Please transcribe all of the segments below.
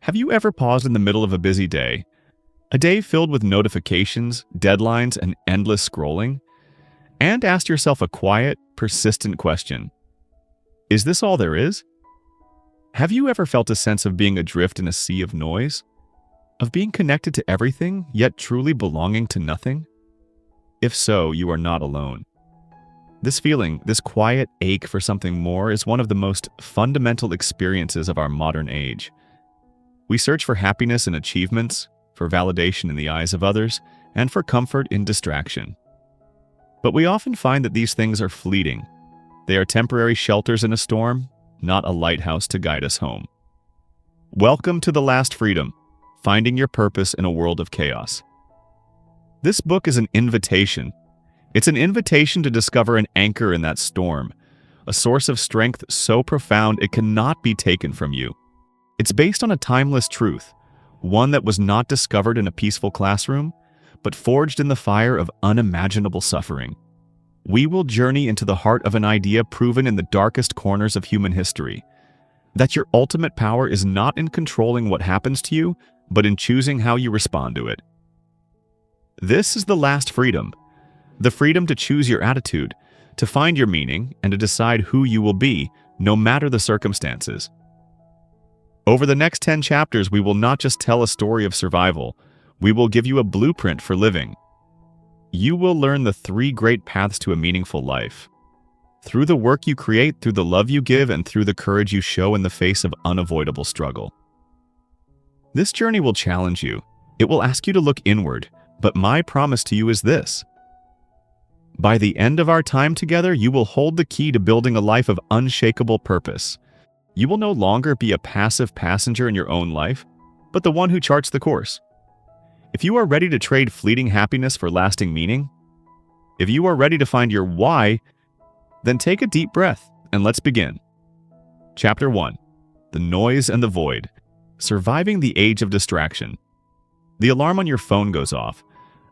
Have you ever paused in the middle of a day filled with notifications, deadlines, and endless scrolling, and asked yourself a quiet, persistent question? Is this all there is? Have you ever felt a sense of being adrift in a sea of noise? Of being connected to everything, yet truly belonging to nothing? If so, you are not alone. This feeling, this quiet ache for something more, is one of the most fundamental experiences of our modern age. We search for happiness in achievements, for validation in the eyes of others, and for comfort in distraction. But we often find that these things are fleeting. They are temporary shelters in a storm, not a lighthouse to guide us home. Welcome to The Last Freedom, Finding Your Purpose in a World of Chaos. This book is an invitation. It's an invitation to discover an anchor in that storm, a source of strength so profound it cannot be taken from you. It's based on a timeless truth, one that was not discovered in a peaceful classroom, but forged in the fire of unimaginable suffering. We will journey into the heart of an idea proven in the darkest corners of human history, that your ultimate power is not in controlling what happens to you, but in choosing how you respond to it. This is the last freedom, the freedom to choose your attitude, to find your meaning, and to decide who you will be, no matter the circumstances. Over the next 10 chapters, we will not just tell a story of survival, we will give you a blueprint for living. You will learn the 3 great paths to a meaningful life. Through the work you create, through the love you give, and through the courage you show in the face of unavoidable struggle. This journey will challenge you. It will ask you to look inward, but my promise to you is this. By the end of our time together, you will hold the key to building a life of unshakable purpose. You will no longer be a passive passenger in your own life, but the one who charts the course. If you are ready to trade fleeting happiness for lasting meaning, if you are ready to find your why, then take a deep breath and let's begin. Chapter 1. The Noise and the Void. Surviving the Age of Distraction. The alarm on your phone goes off,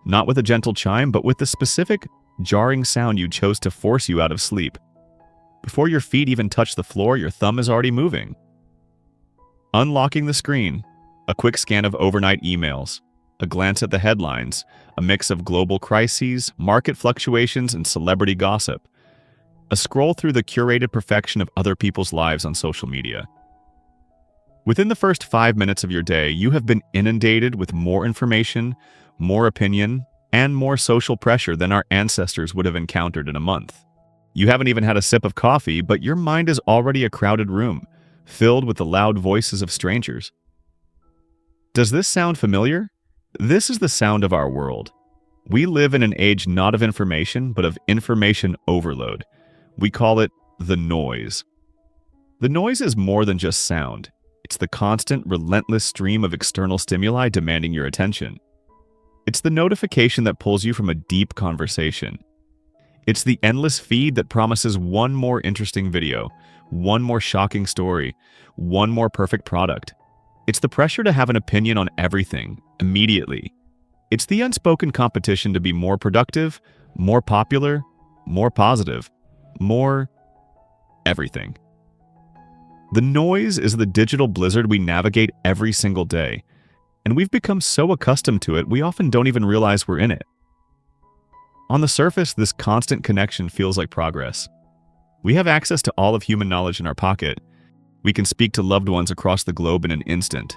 not with a gentle chime, but with the specific, jarring sound you chose to force you out of sleep. Before your feet even touch the floor, your thumb is already moving. Unlocking the screen, a quick scan of overnight emails, a glance at the headlines, a mix of global crises, market fluctuations, and celebrity gossip. A scroll through the curated perfection of other people's lives on social media. Within the first 5 minutes of your day, you have been inundated with more information, more opinion, and more social pressure than our ancestors would have encountered in a month. You haven't even had a sip of coffee, but your mind is already a crowded room, filled with the loud voices of strangers. Does this sound familiar? This is the sound of our world. We live in an age not of information, but of information overload. We call it the noise. The noise is more than just sound. It's the constant, relentless stream of external stimuli demanding your attention. It's the notification that pulls you from a deep conversation. It's the endless feed that promises one more interesting video, one more shocking story, one more perfect product. It's the pressure to have an opinion on everything, immediately. It's the unspoken competition to be more productive, more popular, more positive, more everything. The noise is the digital blizzard we navigate every single day, and we've become so accustomed to it we often don't even realize we're in it. On the surface, this constant connection feels like progress. We have access to all of human knowledge in our pocket. We can speak to loved ones across the globe in an instant.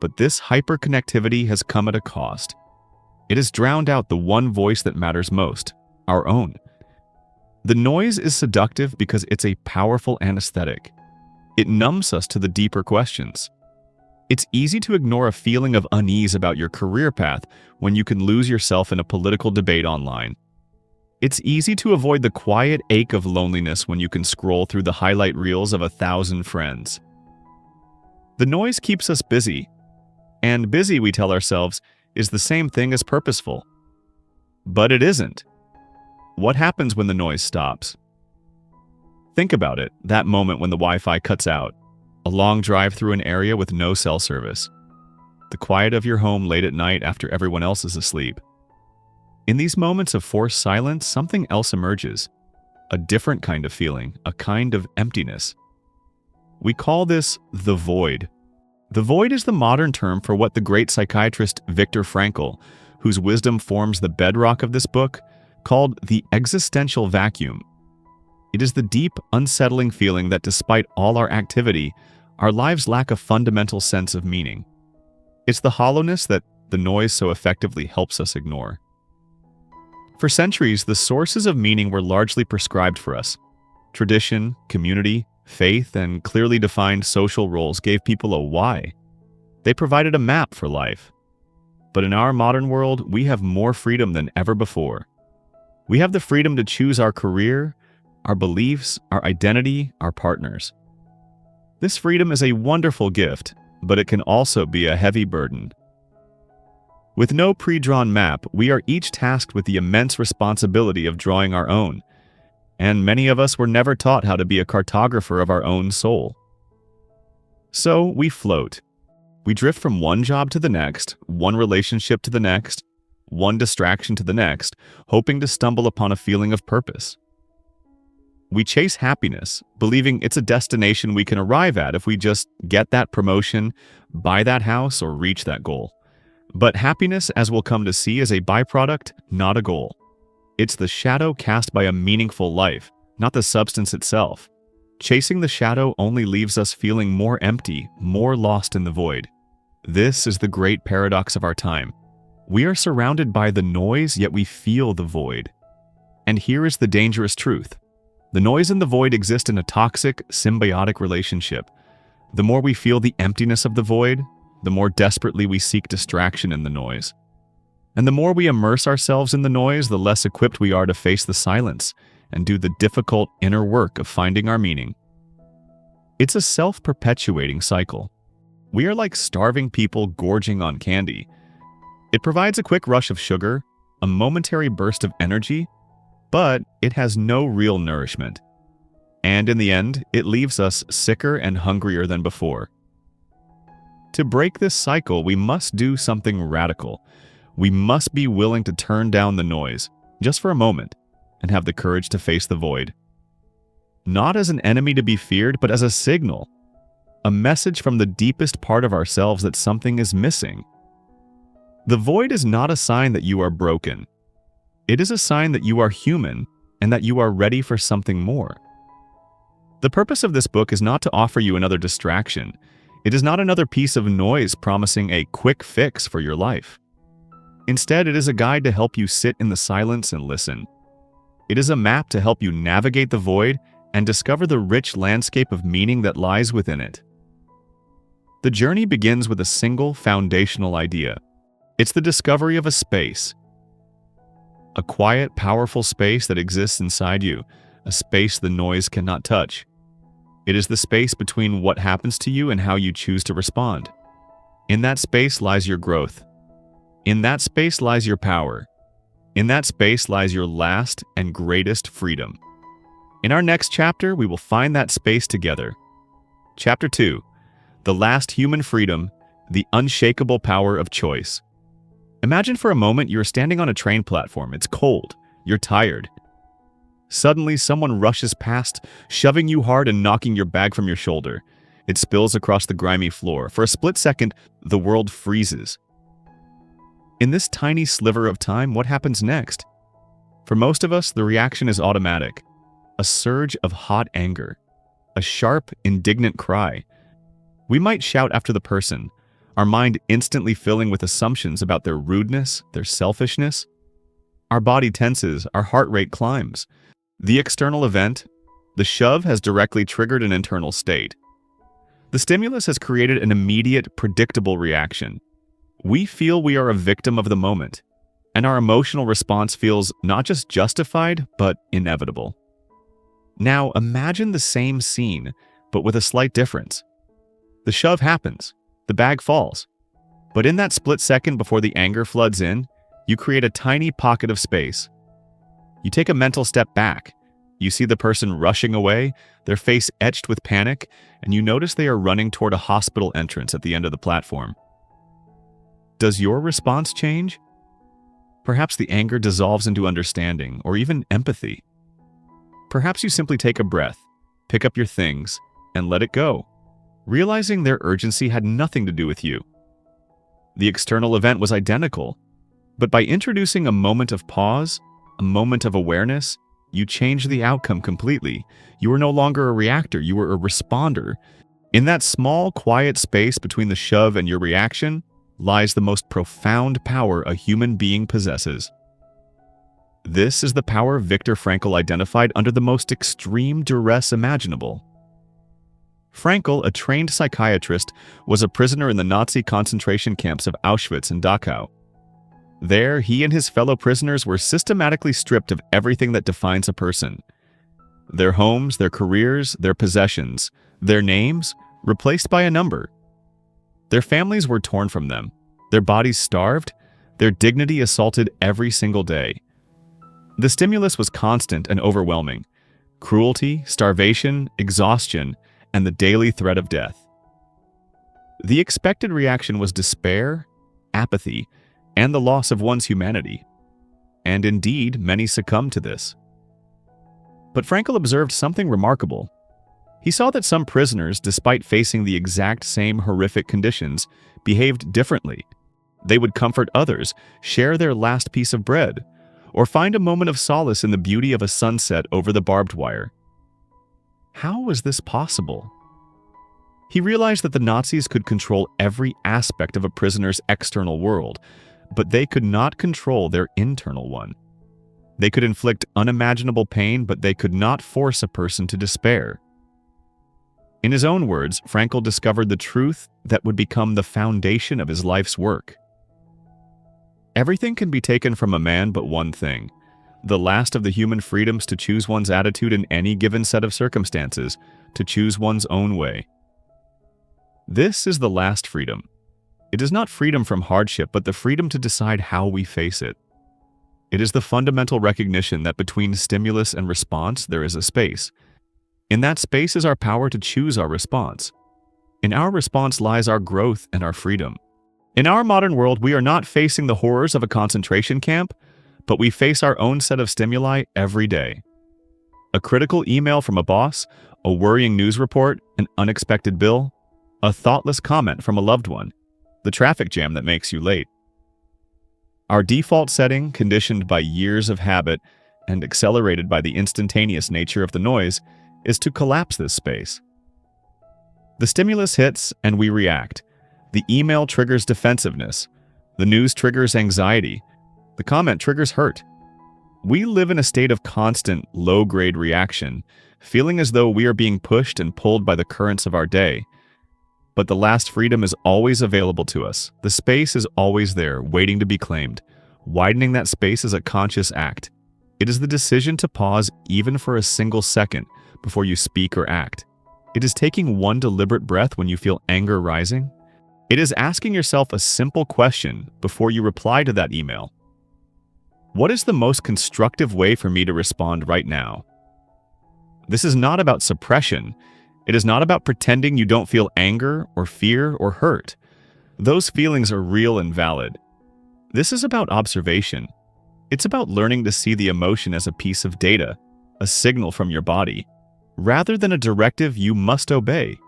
But this hyperconnectivity has come at a cost. It has drowned out the one voice that matters most, our own. The noise is seductive because it's a powerful anesthetic. It numbs us to the deeper questions. It's easy to ignore a feeling of unease about your career path when you can lose yourself in a political debate online. It's easy to avoid the quiet ache of loneliness when you can scroll through the highlight reels of 1,000 friends. The noise keeps us busy, and busy, we tell ourselves, is the same thing as purposeful. But it isn't. What happens when the noise stops? Think about it, that moment when the Wi-Fi cuts out, a long drive through an area with no cell service, the quiet of your home late at night after everyone else is asleep. In these moments of forced silence, something else emerges, a different kind of feeling, a kind of emptiness. We call this the void. The void is the modern term for what the great psychiatrist Viktor Frankl, whose wisdom forms the bedrock of this book, called the existential vacuum. It is the deep, unsettling feeling that despite all our activity, our lives lack a fundamental sense of meaning. It's the hollowness that the noise so effectively helps us ignore. For centuries, the sources of meaning were largely prescribed for us. Tradition, community, faith, and clearly defined social roles gave people a why. They provided a map for life. But in our modern world, we have more freedom than ever before. We have the freedom to choose our career, our beliefs, our identity, our partners. This freedom is a wonderful gift, but it can also be a heavy burden. With no pre-drawn map, we are each tasked with the immense responsibility of drawing our own, and many of us were never taught how to be a cartographer of our own soul. So we float. We drift from one job to the next, one relationship to the next, one distraction to the next, hoping to stumble upon a feeling of purpose. We chase happiness, believing it's a destination we can arrive at if we just get that promotion, buy that house, or reach that goal. But happiness, as we'll come to see, is a byproduct, not a goal. It's the shadow cast by a meaningful life, not the substance itself. Chasing the shadow only leaves us feeling more empty, more lost in the void. This is the great paradox of our time. We are surrounded by the noise, yet we feel the void. And here is the dangerous truth. The noise and the void exist in a toxic, symbiotic relationship. The more we feel the emptiness of the void, the more desperately we seek distraction in the noise. And the more we immerse ourselves in the noise, the less equipped we are to face the silence and do the difficult inner work of finding our meaning. It's a self-perpetuating cycle. We are like starving people gorging on candy. It provides a quick rush of sugar, a momentary burst of energy, but it has no real nourishment. And in the end, it leaves us sicker and hungrier than before. To break this cycle, we must do something radical. We must be willing to turn down the noise, just for a moment, and have the courage to face the void. Not as an enemy to be feared, but as a signal, a message from the deepest part of ourselves that something is missing. The void is not a sign that you are broken. It is a sign that you are human and that you are ready for something more. The purpose of this book is not to offer you another distraction. It is not another piece of noise promising a quick fix for your life. Instead, it is a guide to help you sit in the silence and listen. It is a map to help you navigate the void and discover the rich landscape of meaning that lies within it. The journey begins with a single foundational idea. It's the discovery of a space. A quiet, powerful space that exists inside you, a space the noise cannot touch. It is the space between what happens to you and how you choose to respond. In that space lies your growth. In that space lies your power. In that space lies your last and greatest freedom. In our next chapter, we will find that space together. Chapter 2, The Last Human Freedom, the Unshakable Power of Choice. Imagine for a moment you're standing on a train platform. It's cold. You're tired. Suddenly, someone rushes past, shoving you hard and knocking your bag from your shoulder. It spills across the grimy floor. For a split second, the world freezes. In this tiny sliver of time, what happens next? For most of us, the reaction is automatic. A surge of hot anger. A sharp, indignant cry. We might shout after the person, our mind instantly filling with assumptions about their rudeness, their selfishness. Our body tenses, our heart rate climbs. The external event, the shove, has directly triggered an internal state. The stimulus has created an immediate, predictable reaction. We feel we are a victim of the moment, and our emotional response feels not just justified, but inevitable. Now, imagine the same scene, but with a slight difference. The shove happens. The bag falls. But in that split second before the anger floods in, you create a tiny pocket of space. You take a mental step back. You see the person rushing away, their face etched with panic, and you notice they are running toward a hospital entrance at the end of the platform. Does your response change? Perhaps the anger dissolves into understanding or even empathy. Perhaps you simply take a breath, pick up your things, and let it go. realizing their urgency had nothing to do with you. The external event was identical, but by introducing a moment of pause, a moment of awareness, you changed the outcome completely. You were no longer a reactor, you were a responder. In that small, quiet space between the shove and your reaction lies the most profound power a human being possesses. This is the power Viktor Frankl identified under the most extreme duress imaginable. Frankl, a trained psychiatrist, was a prisoner in the Nazi concentration camps of Auschwitz and Dachau. There, he and his fellow prisoners were systematically stripped of everything that defines a person. Their homes, their careers, their possessions, their names, replaced by a number. Their families were torn from them, their bodies starved, their dignity assaulted every single day. The stimulus was constant and overwhelming: cruelty, starvation, exhaustion, and the daily threat of death. The expected reaction was despair, apathy, and the loss of one's humanity. And indeed, many succumbed to this. But Frankl observed something remarkable. He saw that some prisoners, despite facing the exact same horrific conditions, behaved differently. They would comfort others, share their last piece of bread, or find a moment of solace in the beauty of a sunset over the barbed wire. How was this possible? He realized that the Nazis could control every aspect of a prisoner's external world, but they could not control their internal one. They could inflict unimaginable pain, but they could not force a person to despair. In his own words, Frankl discovered the truth that would become the foundation of his life's work. Everything can be taken from a man but one thing: the last of the human freedoms to choose one's attitude in any given set of circumstances, to choose one's own way. This is the last freedom. It is not freedom from hardship, but the freedom to decide how we face it. It is the fundamental recognition that between stimulus and response there is a space. In that space is our power to choose our response. In our response lies our growth and our freedom. In our modern world, we are not facing the horrors of a concentration camp, but we face our own set of stimuli every day. A critical email from a boss, a worrying news report, an unexpected bill, a thoughtless comment from a loved one, the traffic jam that makes you late. Our default setting, conditioned by years of habit and accelerated by the instantaneous nature of the noise, is to collapse this space. The stimulus hits and we react. The email triggers defensiveness. The news triggers anxiety. The comment triggers hurt. We live in a state of constant, low-grade reaction, feeling as though we are being pushed and pulled by the currents of our day. But the last freedom is always available to us. The space is always there, waiting to be claimed. Widening that space is a conscious act. It is the decision to pause even for a single second before you speak or act. It is taking one deliberate breath when you feel anger rising. It is asking yourself a simple question before you reply to that email. What is the most constructive way for me to respond right now? This is not about suppression. It is not about pretending you don't feel anger or fear or hurt. Those feelings are real and valid. This is about observation. It's about learning to see the emotion as a piece of data, a signal from your body, rather than a directive you must obey.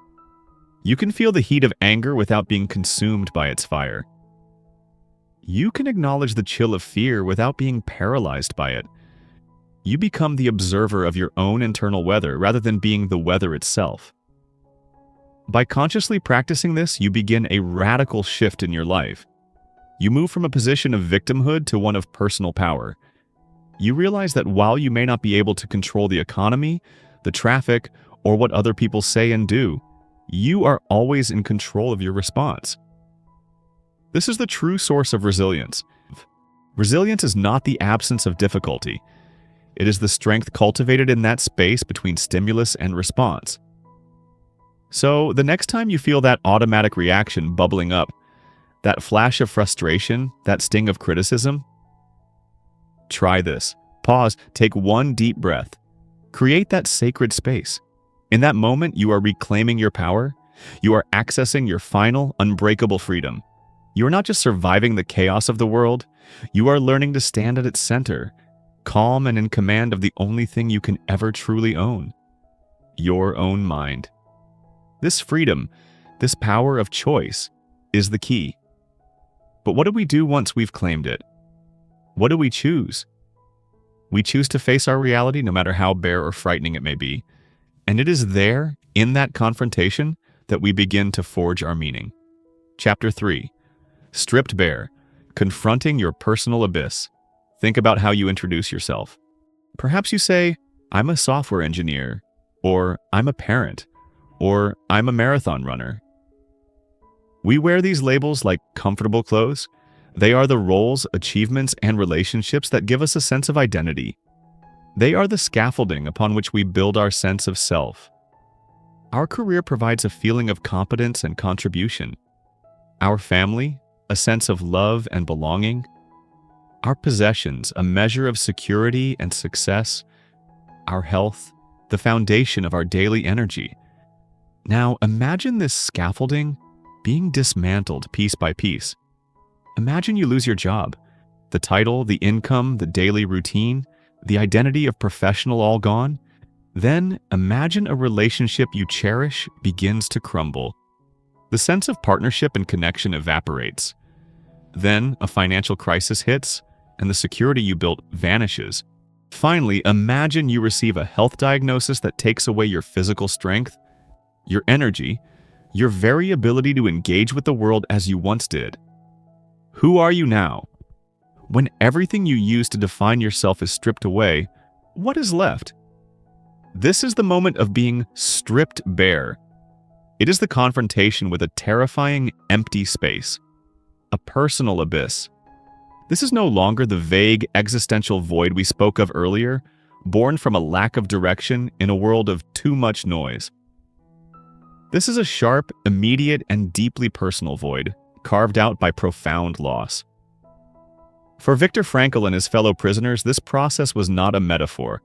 You can feel the heat of anger without being consumed by its fire. You can acknowledge the chill of fear without being paralyzed by it. You become the observer of your own internal weather rather than being the weather itself. By consciously practicing this, you begin a radical shift in your life. You move from a position of victimhood to one of personal power. You realize that while you may not be able to control the economy, the traffic, or what other people say and do, you are always in control of your response. This is the true source of resilience. Resilience is not the absence of difficulty. It is the strength cultivated in that space between stimulus and response. So, the next time you feel that automatic reaction bubbling up, that flash of frustration, that sting of criticism, try this. Pause, take one deep breath. Create that sacred space. In that moment, you are reclaiming your power. You are accessing your final, unbreakable freedom. You are not just surviving the chaos of the world. You are learning to stand at its center, calm and in command of the only thing you can ever truly own: your own mind. This freedom, This power of choice is the key. But what do we do once we've claimed it? What do we choose? We choose to face our reality no matter how bare or frightening it may be. And it is there, in that confrontation, that we begin to forge our meaning. Chapter 3. Stripped Bare. Confronting your personal abyss. Think about how you introduce yourself. Perhaps you say, I'm a software engineer, or I'm a parent, or I'm a marathon runner. We wear these labels like comfortable clothes. They are the roles, achievements, and relationships that give us a sense of identity. They are the scaffolding upon which we build our sense of self. Our career provides a feeling of competence and contribution. Our family, a sense of love and belonging. Our possessions, a measure of security and success. Our health, the foundation of our daily energy. Now, imagine this scaffolding being dismantled piece by piece. Imagine you lose your job. The title, the income, the daily routine, the identity of professional all gone. Then imagine a relationship you cherish begins to crumble. The sense of partnership and connection evaporates. Then a financial crisis hits, and the security you built vanishes. Finally, imagine you receive a health diagnosis that takes away your physical strength, your energy, your very ability to engage with the world as you once did. Who are you now? When everything you used to define yourself is stripped away, what is left? This is the moment of being stripped bare. It is the confrontation with a terrifying, empty space, a personal abyss. This is no longer the vague, existential void we spoke of earlier, born from a lack of direction in a world of too much noise. This is a sharp, immediate, and deeply personal void, carved out by profound loss. For Viktor Frankl and his fellow prisoners, this process was not a metaphor.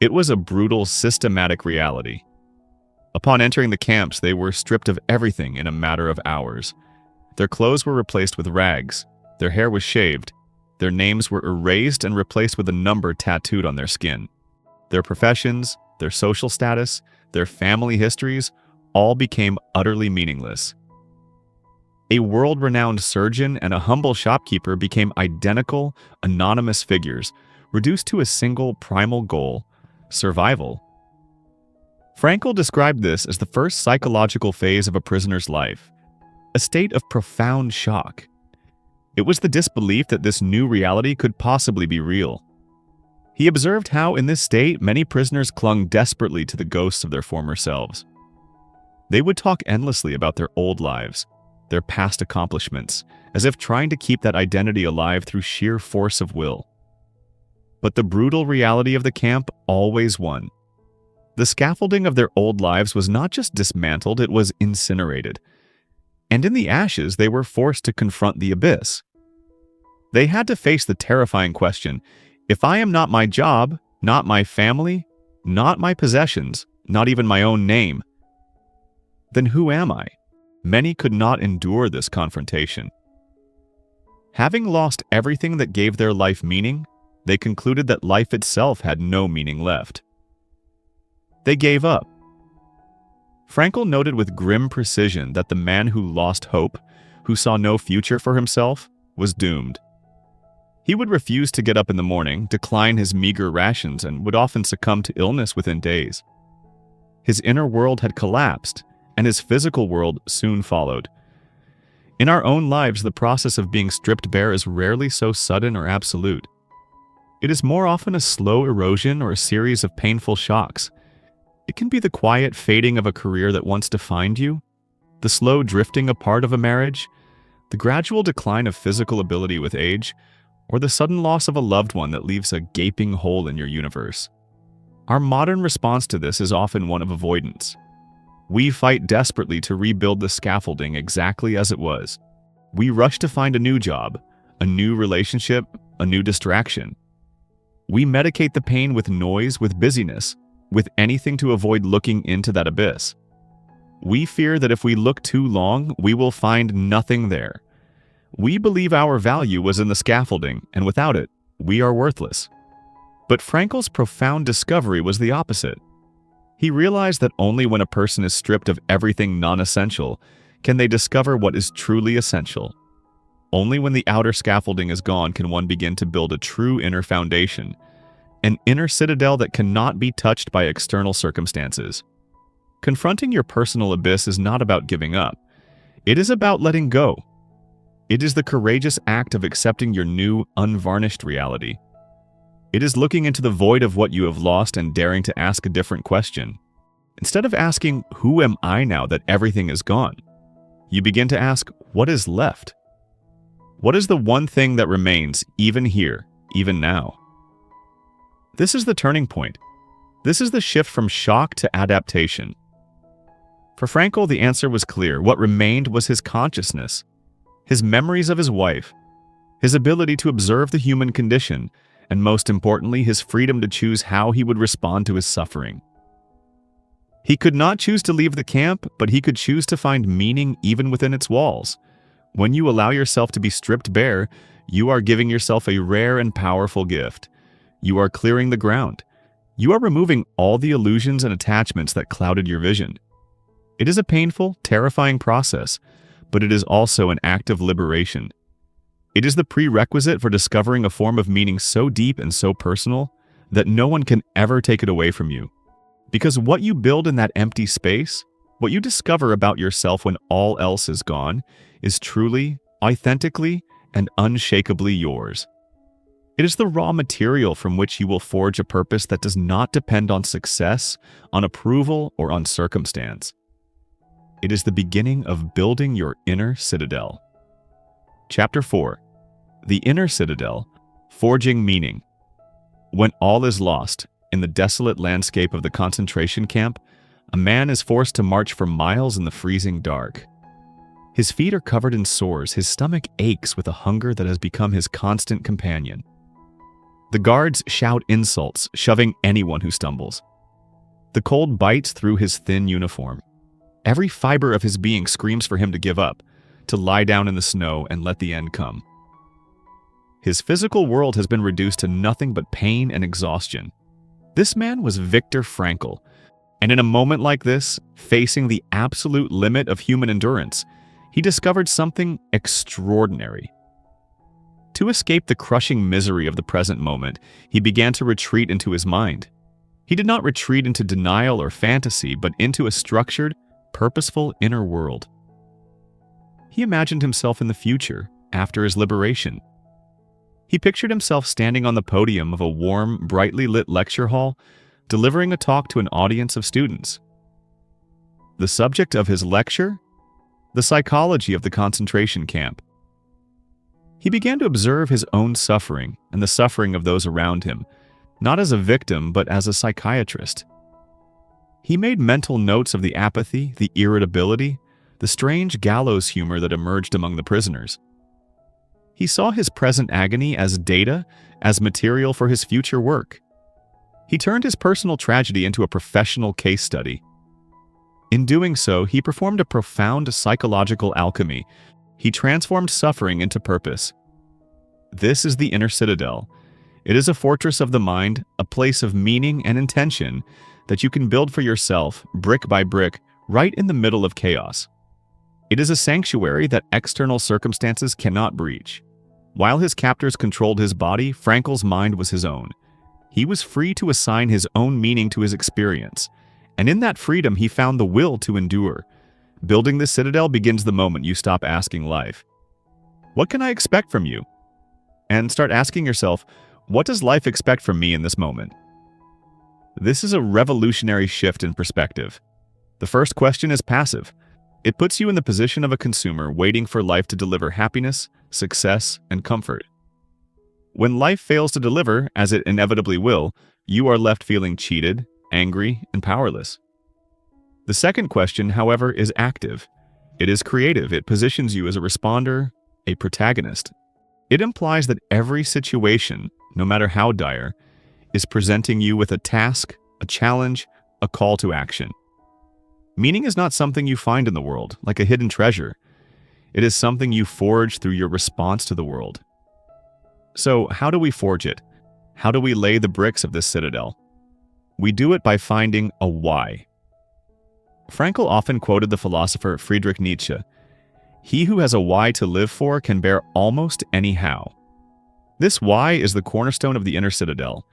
It was a brutal, systematic reality. Upon entering the camps, they were stripped of everything in a matter of hours. Their clothes were replaced with rags. Their hair was shaved. Their names were erased and replaced with a number tattooed on their skin. Their professions, their social status, their family histories, all became utterly meaningless. A world-renowned surgeon and a humble shopkeeper became identical, anonymous figures, reduced to a single primal goal: survival. Frankl described this as the first psychological phase of a prisoner's life, a state of profound shock. It was the disbelief that this new reality could possibly be real. He observed how, in this state, many prisoners clung desperately to the ghosts of their former selves. They would talk endlessly about their old lives, their past accomplishments, as if trying to keep that identity alive through sheer force of will. But the brutal reality of the camp always won. The scaffolding of their old lives was not just dismantled, it was incinerated. And in the ashes, they were forced to confront the abyss. They had to face the terrifying question: if I am not my job, not my family, not my possessions, not even my own name, then who am I? Many could not endure this confrontation. Having lost everything that gave their life meaning, they concluded that life itself had no meaning left. They gave up. Frankl noted with grim precision that the man who lost hope, who saw no future for himself, was doomed. He would refuse to get up in the morning, decline his meager rations, and would often succumb to illness within days. His inner world had collapsed, and his physical world soon followed. In our own lives, the process of being stripped bare is rarely so sudden or absolute. It is more often a slow erosion or a series of painful shocks. It can be the quiet fading of a career that once defined you, the slow drifting apart of a marriage, the gradual decline of physical ability with age, or the sudden loss of a loved one that leaves a gaping hole in your universe. Our modern response to this is often one of avoidance. We fight desperately to rebuild the scaffolding exactly as it was. We rush to find a new job, a new relationship, a new distraction. We medicate the pain with noise, with busyness, with anything to avoid looking into that abyss. We fear that if we look too long, we will find nothing there. We believe our value was in the scaffolding, and without it, we are worthless. But Frankl's profound discovery was the opposite. He realized that only when a person is stripped of everything non-essential can they discover what is truly essential. Only when the outer scaffolding is gone can one begin to build a true inner foundation, an inner citadel that cannot be touched by external circumstances. Confronting your personal abyss is not about giving up. It is about letting go. It is the courageous act of accepting your new, unvarnished reality. It is looking into the void of what you have lost and daring to ask a different question. Instead of asking, "Who am I now that everything is gone?" you begin to ask, "What is left? What is the one thing that remains, even here, even now?" This is the turning point. This is the shift from shock to adaptation. For Frankl, the answer was clear. What remained was his consciousness, his memories of his wife, his ability to observe the human condition, and most importantly, his freedom to choose how he would respond to his suffering. He could not choose to leave the camp, but he could choose to find meaning even within its walls. When you allow yourself to be stripped bare, you are giving yourself a rare and powerful gift. You are clearing the ground. You are removing all the illusions and attachments that clouded your vision. It is a painful, terrifying process, but it is also an act of liberation. It is the prerequisite for discovering a form of meaning so deep and so personal that no one can ever take it away from you. Because what you build in that empty space, what you discover about yourself when all else is gone, is truly, authentically, and unshakably yours. It is the raw material from which you will forge a purpose that does not depend on success, on approval, or on circumstance. It is the beginning of building your inner citadel. Chapter 4. The Inner Citadel, Forging Meaning. When all is lost, in the desolate landscape of the concentration camp, a man is forced to march for miles in the freezing dark. His feet are covered in sores, his stomach aches with a hunger that has become his constant companion. The guards shout insults, shoving anyone who stumbles. The cold bites through his thin uniform. Every fiber of his being screams for him to give up, to lie down in the snow and let the end come. His physical world has been reduced to nothing but pain and exhaustion. This man was Viktor Frankl, and in a moment like this, facing the absolute limit of human endurance, he discovered something extraordinary. To escape the crushing misery of the present moment, he began to retreat into his mind. He did not retreat into denial or fantasy, but into a structured, purposeful inner world. He imagined himself in the future, after his liberation. He pictured himself standing on the podium of a warm, brightly lit lecture hall, delivering a talk to an audience of students. The subject of his lecture? The psychology of the concentration camp. He began to observe his own suffering and the suffering of those around him, not as a victim, but as a psychiatrist. He made mental notes of the apathy, the irritability, the strange gallows humor that emerged among the prisoners. He saw his present agony as data, as material for his future work. He turned his personal tragedy into a professional case study. In doing so, he performed a profound psychological alchemy. He transformed suffering into purpose. This is the inner citadel. It is a fortress of the mind, a place of meaning and intention that you can build for yourself, brick by brick, right in the middle of chaos. It is a sanctuary that external circumstances cannot breach. While his captors controlled his body, Frankl's mind was his own. He was free to assign his own meaning to his experience, and in that freedom he found the will to endure. Building the citadel begins the moment you stop asking life, "What can I expect from you?" and start asking yourself, "What does life expect from me in this moment?" This is a revolutionary shift in perspective. The first question is passive. It puts you in the position of a consumer waiting for life to deliver happiness, success, and comfort. When life fails to deliver, as it inevitably will, you are left feeling cheated, angry, and powerless. The second question, however, is active. It is creative. It positions you as a responder, a protagonist. It implies that every situation, no matter how dire, is presenting you with a task, a challenge, a call to action. Meaning is not something you find in the world, like a hidden treasure. It is something you forge through your response to the world. So, how do we forge it? How do we lay the bricks of this citadel? We do it by finding a why. Frankl often quoted the philosopher Friedrich Nietzsche, "He who has a why to live for can bear almost any how." This why is the cornerstone of the inner citadel.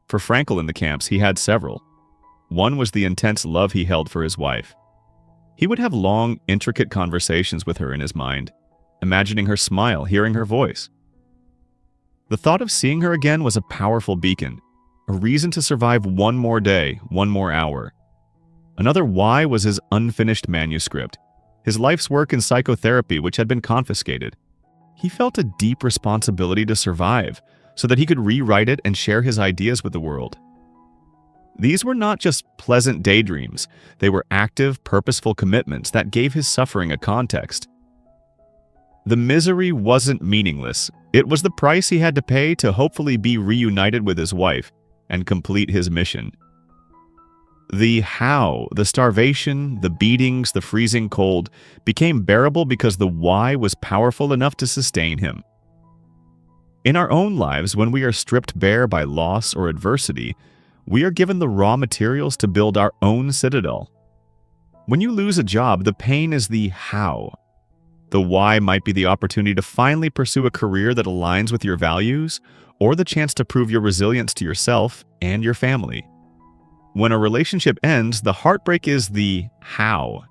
For Frankl in the camps, he had several. One was the intense love he held for his wife. He would have long, intricate conversations with her in his mind, imagining her smile, hearing her voice. The thought of seeing her again was a powerful beacon, a reason to survive one more day, one more hour. Another why was his unfinished manuscript, his life's work in psychotherapy which had been confiscated. He felt a deep responsibility to survive, so that he could rewrite it and share his ideas with the world. These were not just pleasant daydreams, they were active, purposeful commitments that gave his suffering a context. The misery wasn't meaningless. It was the price he had to pay to hopefully be reunited with his wife and complete his mission. The how, the starvation, the beatings, the freezing cold, became bearable because the why was powerful enough to sustain him. In our own lives, when we are stripped bare by loss or adversity, we are given the raw materials to build our own citadel. When you lose a job, the pain is the how. The why might be the opportunity to finally pursue a career that aligns with your values, or the chance to prove your resilience to yourself and your family. When a relationship ends, the heartbreak is the how.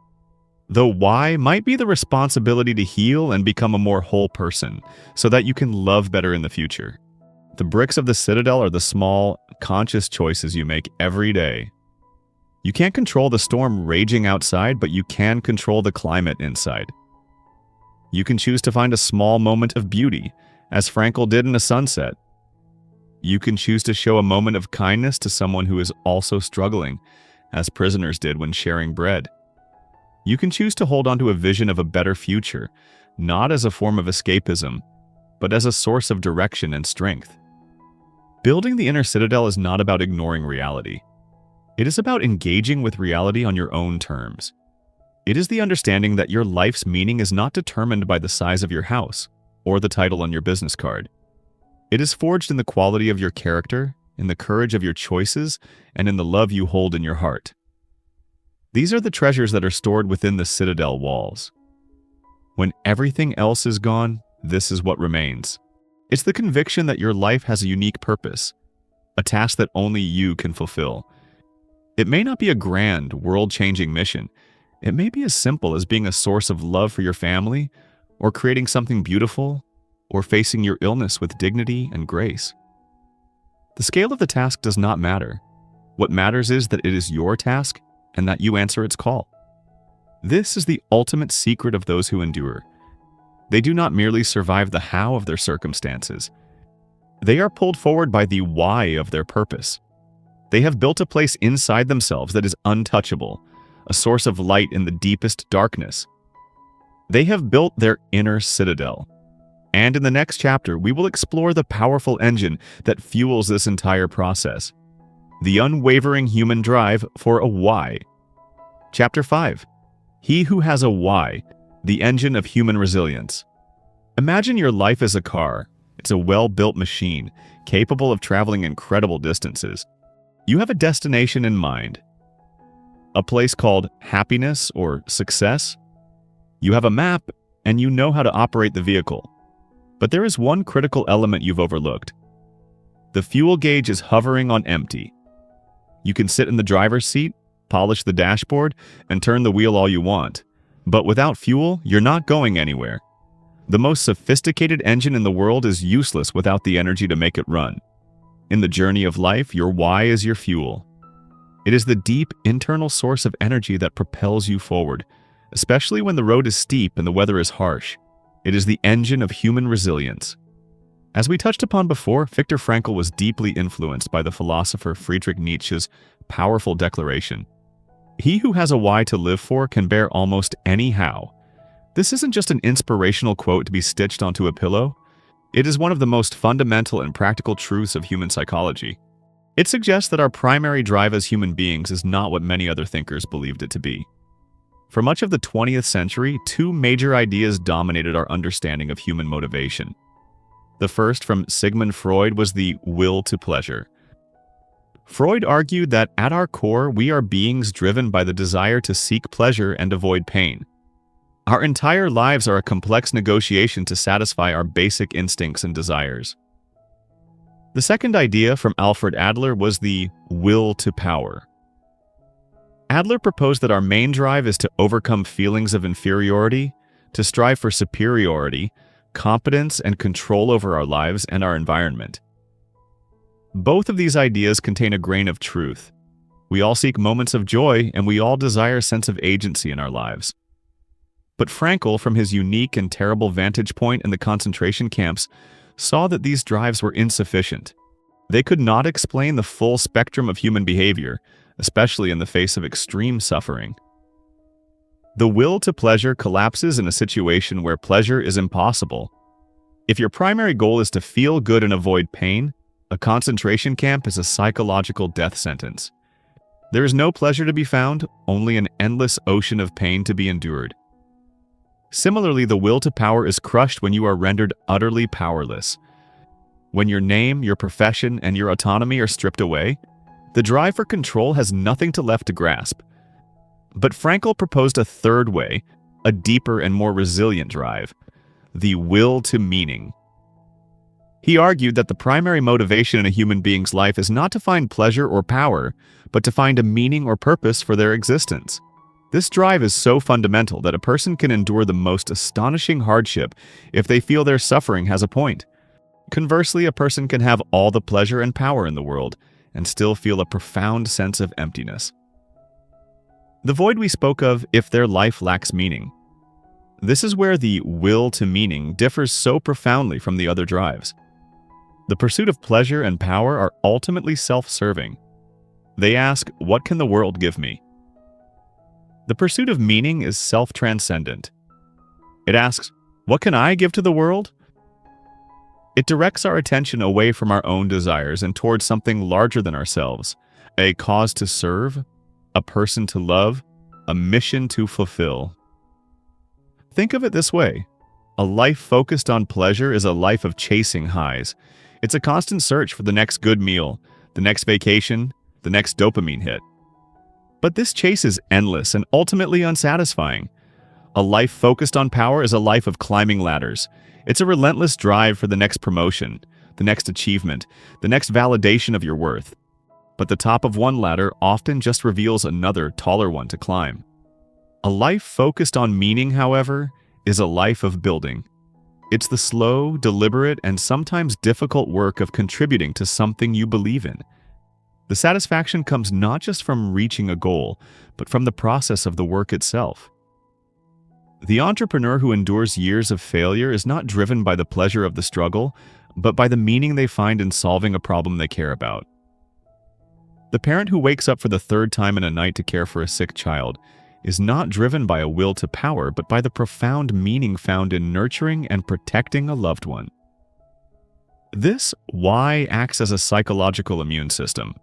The why might be the responsibility to heal and become a more whole person, so that you can love better in the future. The bricks of the citadel are the small, conscious choices you make every day. You can't control the storm raging outside, but you can control the climate inside. You can choose to find a small moment of beauty, as Frankl did in a sunset. You can choose to show a moment of kindness to someone who is also struggling, as prisoners did when sharing bread. You can choose to hold on to a vision of a better future, not as a form of escapism, but as a source of direction and strength. Building the inner citadel is not about ignoring reality. It is about engaging with reality on your own terms. It is the understanding that your life's meaning is not determined by the size of your house or the title on your business card. It is forged in the quality of your character, in the courage of your choices, and in the love you hold in your heart. These are the treasures that are stored within the citadel walls. When everything else is gone, this is what remains. It's the conviction that your life has a unique purpose, a task that only you can fulfill. It may not be a grand, world-changing mission. It may be as simple as being a source of love for your family, or creating something beautiful, or facing your illness with dignity and grace. The scale of the task does not matter. What matters is that it is your task and that you answer its call. This is the ultimate secret of those who endure. They do not merely survive the how of their circumstances. They are pulled forward by the why of their purpose. They have built a place inside themselves that is untouchable, a source of light in the deepest darkness. They have built their inner citadel. And in the next chapter, we will explore the powerful engine that fuels this entire process. The unwavering human drive for a why. Chapter 5. He who has a why, the engine of human resilience. Imagine your life as a car. It's a well-built machine, capable of traveling incredible distances. You have a destination in mind. A place called happiness or success. You have a map, and you know how to operate the vehicle. But there is one critical element you've overlooked. The fuel gauge is hovering on empty. You can sit in the driver's seat, polish the dashboard, and turn the wheel all you want. But without fuel, you're not going anywhere. The most sophisticated engine in the world is useless without the energy to make it run. In the journey of life, your why is your fuel. It is the deep internal source of energy that propels you forward, especially when the road is steep and the weather is harsh. It is the engine of human resilience. As we touched upon before, Viktor Frankl was deeply influenced by the philosopher Friedrich Nietzsche's powerful declaration. He who has a why to live for can bear almost any how. This isn't just an inspirational quote to be stitched onto a pillow. It is one of the most fundamental and practical truths of human psychology. It suggests that our primary drive as human beings is not what many other thinkers believed it to be. For much of the 20th century, two major ideas dominated our understanding of human motivation. The first, from Sigmund Freud, was the will to pleasure. Freud argued that at our core, we are beings driven by the desire to seek pleasure and avoid pain. Our entire lives are a complex negotiation to satisfy our basic instincts and desires. The second idea from Alfred Adler was the will to power. Adler proposed that our main drive is to overcome feelings of inferiority, to strive for superiority, competence, and control over our lives and our environment. Both of these ideas contain a grain of truth. We all seek moments of joy, and we all desire a sense of agency in our lives. But Frankl, from his unique and terrible vantage point in the concentration camps, saw that these drives were insufficient. They could not explain the full spectrum of human behavior, especially in the face of extreme suffering. The will to pleasure collapses in a situation where pleasure is impossible. If your primary goal is to feel good and avoid pain, a concentration camp is a psychological death sentence. There is no pleasure to be found, only an endless ocean of pain to be endured. Similarly, the will to power is crushed when you are rendered utterly powerless. When your name, your profession, and your autonomy are stripped away, the drive for control has nothing left to grasp. But Frankl proposed a third way, a deeper and more resilient drive, the will to meaning. He argued that the primary motivation in a human being's life is not to find pleasure or power, but to find a meaning or purpose for their existence. This drive is so fundamental that a person can endure the most astonishing hardship if they feel their suffering has a point. Conversely, a person can have all the pleasure and power in the world and still feel a profound sense of emptiness. The void we spoke of if their life lacks meaning. This is where the will to meaning differs so profoundly from the other drives. The pursuit of pleasure and power are ultimately self-serving. They ask, what can the world give me? The pursuit of meaning is self-transcendent. It asks, what can I give to the world? It directs our attention away from our own desires and towards something larger than ourselves, a cause to serve, a person to love, a mission to fulfill. Think of it this way. A life focused on pleasure is a life of chasing highs. It's a constant search for the next good meal, the next vacation, the next dopamine hit. But this chase is endless and ultimately unsatisfying. A life focused on power is a life of climbing ladders. It's a relentless drive for the next promotion, the next achievement, the next validation of your worth. But the top of one ladder often just reveals another, taller one to climb. A life focused on meaning, however, is a life of building. It's the slow, deliberate, and sometimes difficult work of contributing to something you believe in. The satisfaction comes not just from reaching a goal, but from the process of the work itself. The entrepreneur who endures years of failure is not driven by the pleasure of the struggle, but by the meaning they find in solving a problem they care about. The parent who wakes up for the third time in a night to care for a sick child is not driven by a will to power, but by the profound meaning found in nurturing and protecting a loved one. This why acts as a psychological immune system.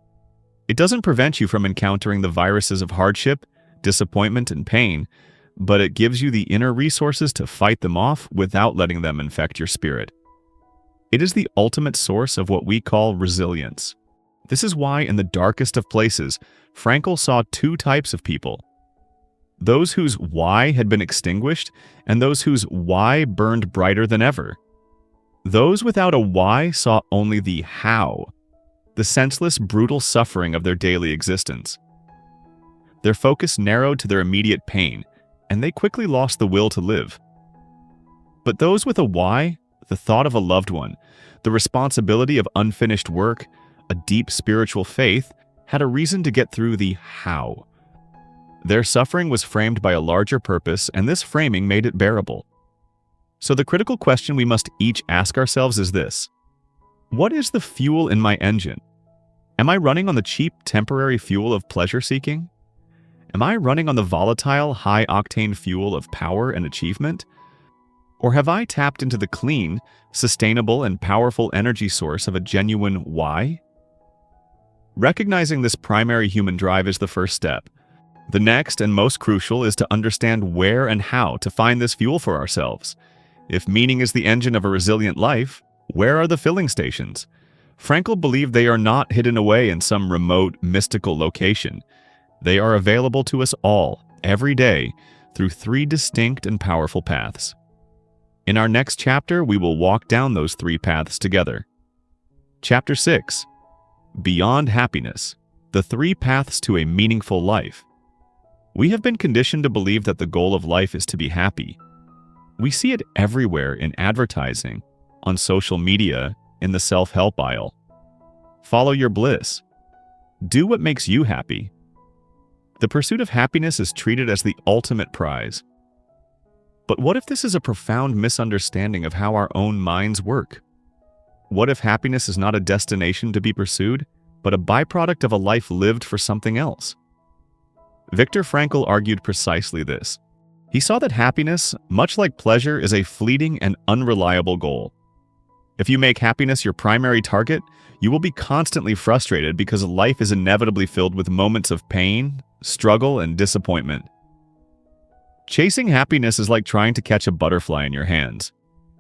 It doesn't prevent you from encountering the viruses of hardship, disappointment, and pain, but it gives you the inner resources to fight them off without letting them infect your spirit. It is the ultimate source of what we call resilience. This is why in the darkest of places, Frankl saw two types of people. Those whose why had been extinguished, and those whose why burned brighter than ever. Those without a why saw only the how, the senseless, brutal suffering of their daily existence. Their focus narrowed to their immediate pain, and they quickly lost the will to live. But those with a why, the thought of a loved one, the responsibility of unfinished work, a deep spiritual faith, had a reason to get through the how. Their suffering was framed by a larger purpose, and this framing made it bearable. So the critical question we must each ask ourselves is this: what is the fuel in my engine? Am I running on the cheap, temporary fuel of pleasure seeking? Am I running on the volatile, high-octane fuel of power and achievement? Or have I tapped into the clean, sustainable, and powerful energy source of a genuine why? Recognizing this primary human drive is the first step. The next and most crucial is to understand where and how to find this fuel for ourselves. If meaning is the engine of a resilient life, where are the filling stations? Frankl believed they are not hidden away in some remote, mystical location. They are available to us all, every day, through three distinct and powerful paths. In our next chapter, we will walk down those three paths together. Chapter 6. Beyond Happiness: The Three Paths to a Meaningful Life. We have been conditioned to believe that the goal of life is to be happy. We see it everywhere in advertising, on social media, in the self-help aisle. Follow your bliss. Do what makes you happy. The pursuit of happiness is treated as the ultimate prize. But what if this is a profound misunderstanding of how our own minds work? What if happiness is not a destination to be pursued, but a byproduct of a life lived for something else? Viktor Frankl argued precisely this. He saw that happiness, much like pleasure, is a fleeting and unreliable goal. If you make happiness your primary target, you will be constantly frustrated because life is inevitably filled with moments of pain, struggle, and disappointment. Chasing happiness is like trying to catch a butterfly in your hands.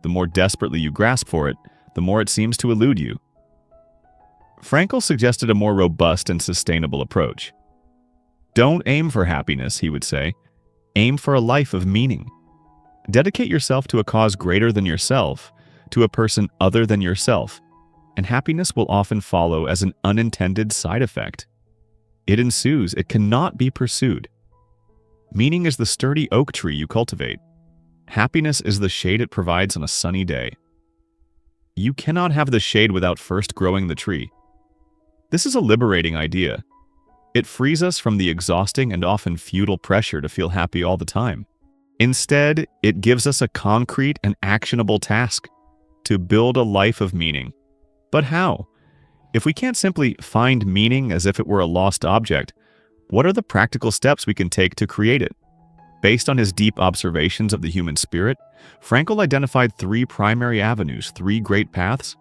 The more desperately you grasp for it, the more it seems to elude you. Frankl suggested a more robust and sustainable approach. Don't aim for happiness, he would say. Aim for a life of meaning. Dedicate yourself to a cause greater than yourself, to a person other than yourself, and happiness will often follow as an unintended side effect. It ensues, it cannot be pursued. Meaning is the sturdy oak tree you cultivate. Happiness is the shade it provides on a sunny day. You cannot have the shade without first growing the tree. This is a liberating idea. It frees us from the exhausting and often futile pressure to feel happy all the time. Instead, it gives us a concrete and actionable task to build a life of meaning. But how? If we can't simply find meaning as if it were a lost object, what are the practical steps we can take to create it? Based on his deep observations of the human spirit, Frankl identified three primary avenues, three great paths,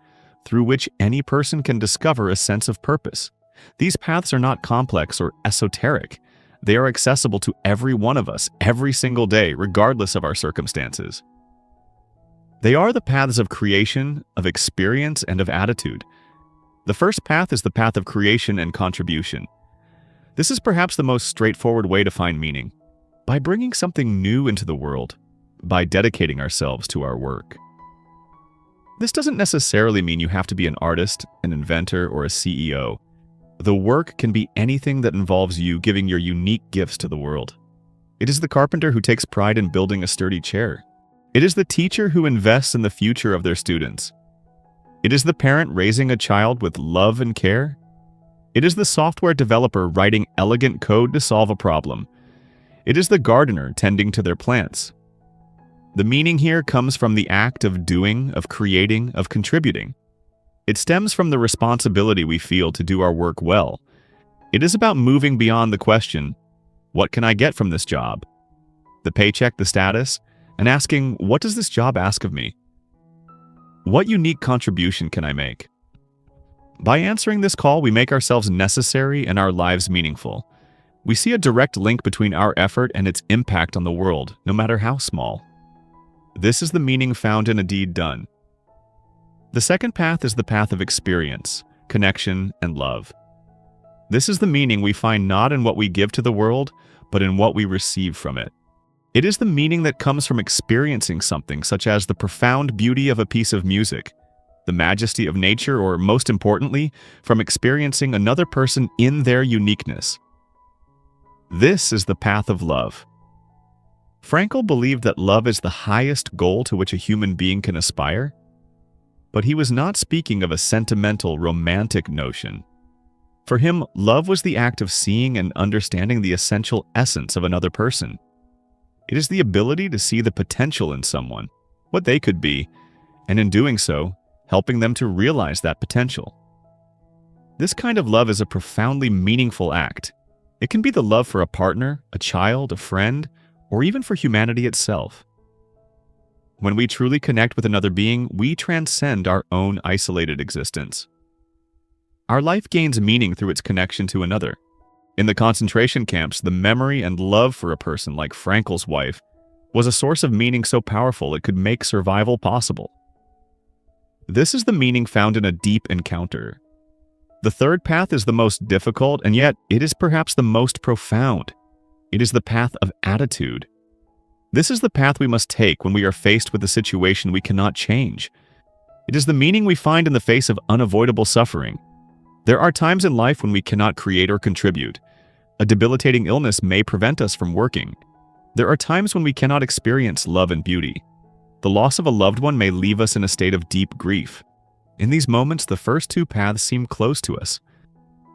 through which any person can discover a sense of purpose. These paths are not complex or esoteric. They are accessible to every one of us, every single day, regardless of our circumstances. They are the paths of creation, of experience, and of attitude. The first path is the path of creation and contribution. This is perhaps the most straightforward way to find meaning, by bringing something new into the world, by dedicating ourselves to our work. This doesn't necessarily mean you have to be an artist, an inventor, or a CEO. The work can be anything that involves you giving your unique gifts to the world. It is the carpenter who takes pride in building a sturdy chair. It is the teacher who invests in the future of their students. It is the parent raising a child with love and care. It is the software developer writing elegant code to solve a problem. It is the gardener tending to their plants. The meaning here comes from the act of doing, of creating, of contributing. It stems from the responsibility we feel to do our work well. It is about moving beyond the question, what can I get from this job? The paycheck, the status, and asking, what does this job ask of me? What unique contribution can I make? By answering this call, we make ourselves necessary and our lives meaningful. We see a direct link between our effort and its impact on the world, no matter how small. This is the meaning found in a deed done. The second path is the path of experience, connection, and love. This is the meaning we find not in what we give to the world, but in what we receive from it. It is the meaning that comes from experiencing something, such as the profound beauty of a piece of music, the majesty of nature, or most importantly, from experiencing another person in their uniqueness. This is the path of love. Frankl believed that love is the highest goal to which a human being can aspire, but he was not speaking of a sentimental, romantic notion. For him, love was the act of seeing and understanding the essential essence of another person. It is the ability to see the potential in someone, what they could be, and in doing so, helping them to realize that potential. This kind of love is a profoundly meaningful act. It can be the love for a partner, a child, a friend, or even for humanity itself. When we truly connect with another being, we transcend our own isolated existence. Our life gains meaning through its connection to another. In the concentration camps, the memory and love for a person like Frankl's wife was a source of meaning so powerful it could make survival possible. This is the meaning found in a deep encounter. The third path is the most difficult, and yet it is perhaps the most profound. It is the path of attitude. This is the path we must take when we are faced with a situation we cannot change. It is the meaning we find in the face of unavoidable suffering. There are times in life when we cannot create or contribute. A debilitating illness may prevent us from working. There are times when we cannot experience love and beauty. The loss of a loved one may leave us in a state of deep grief. In these moments, the first two paths seem close to us.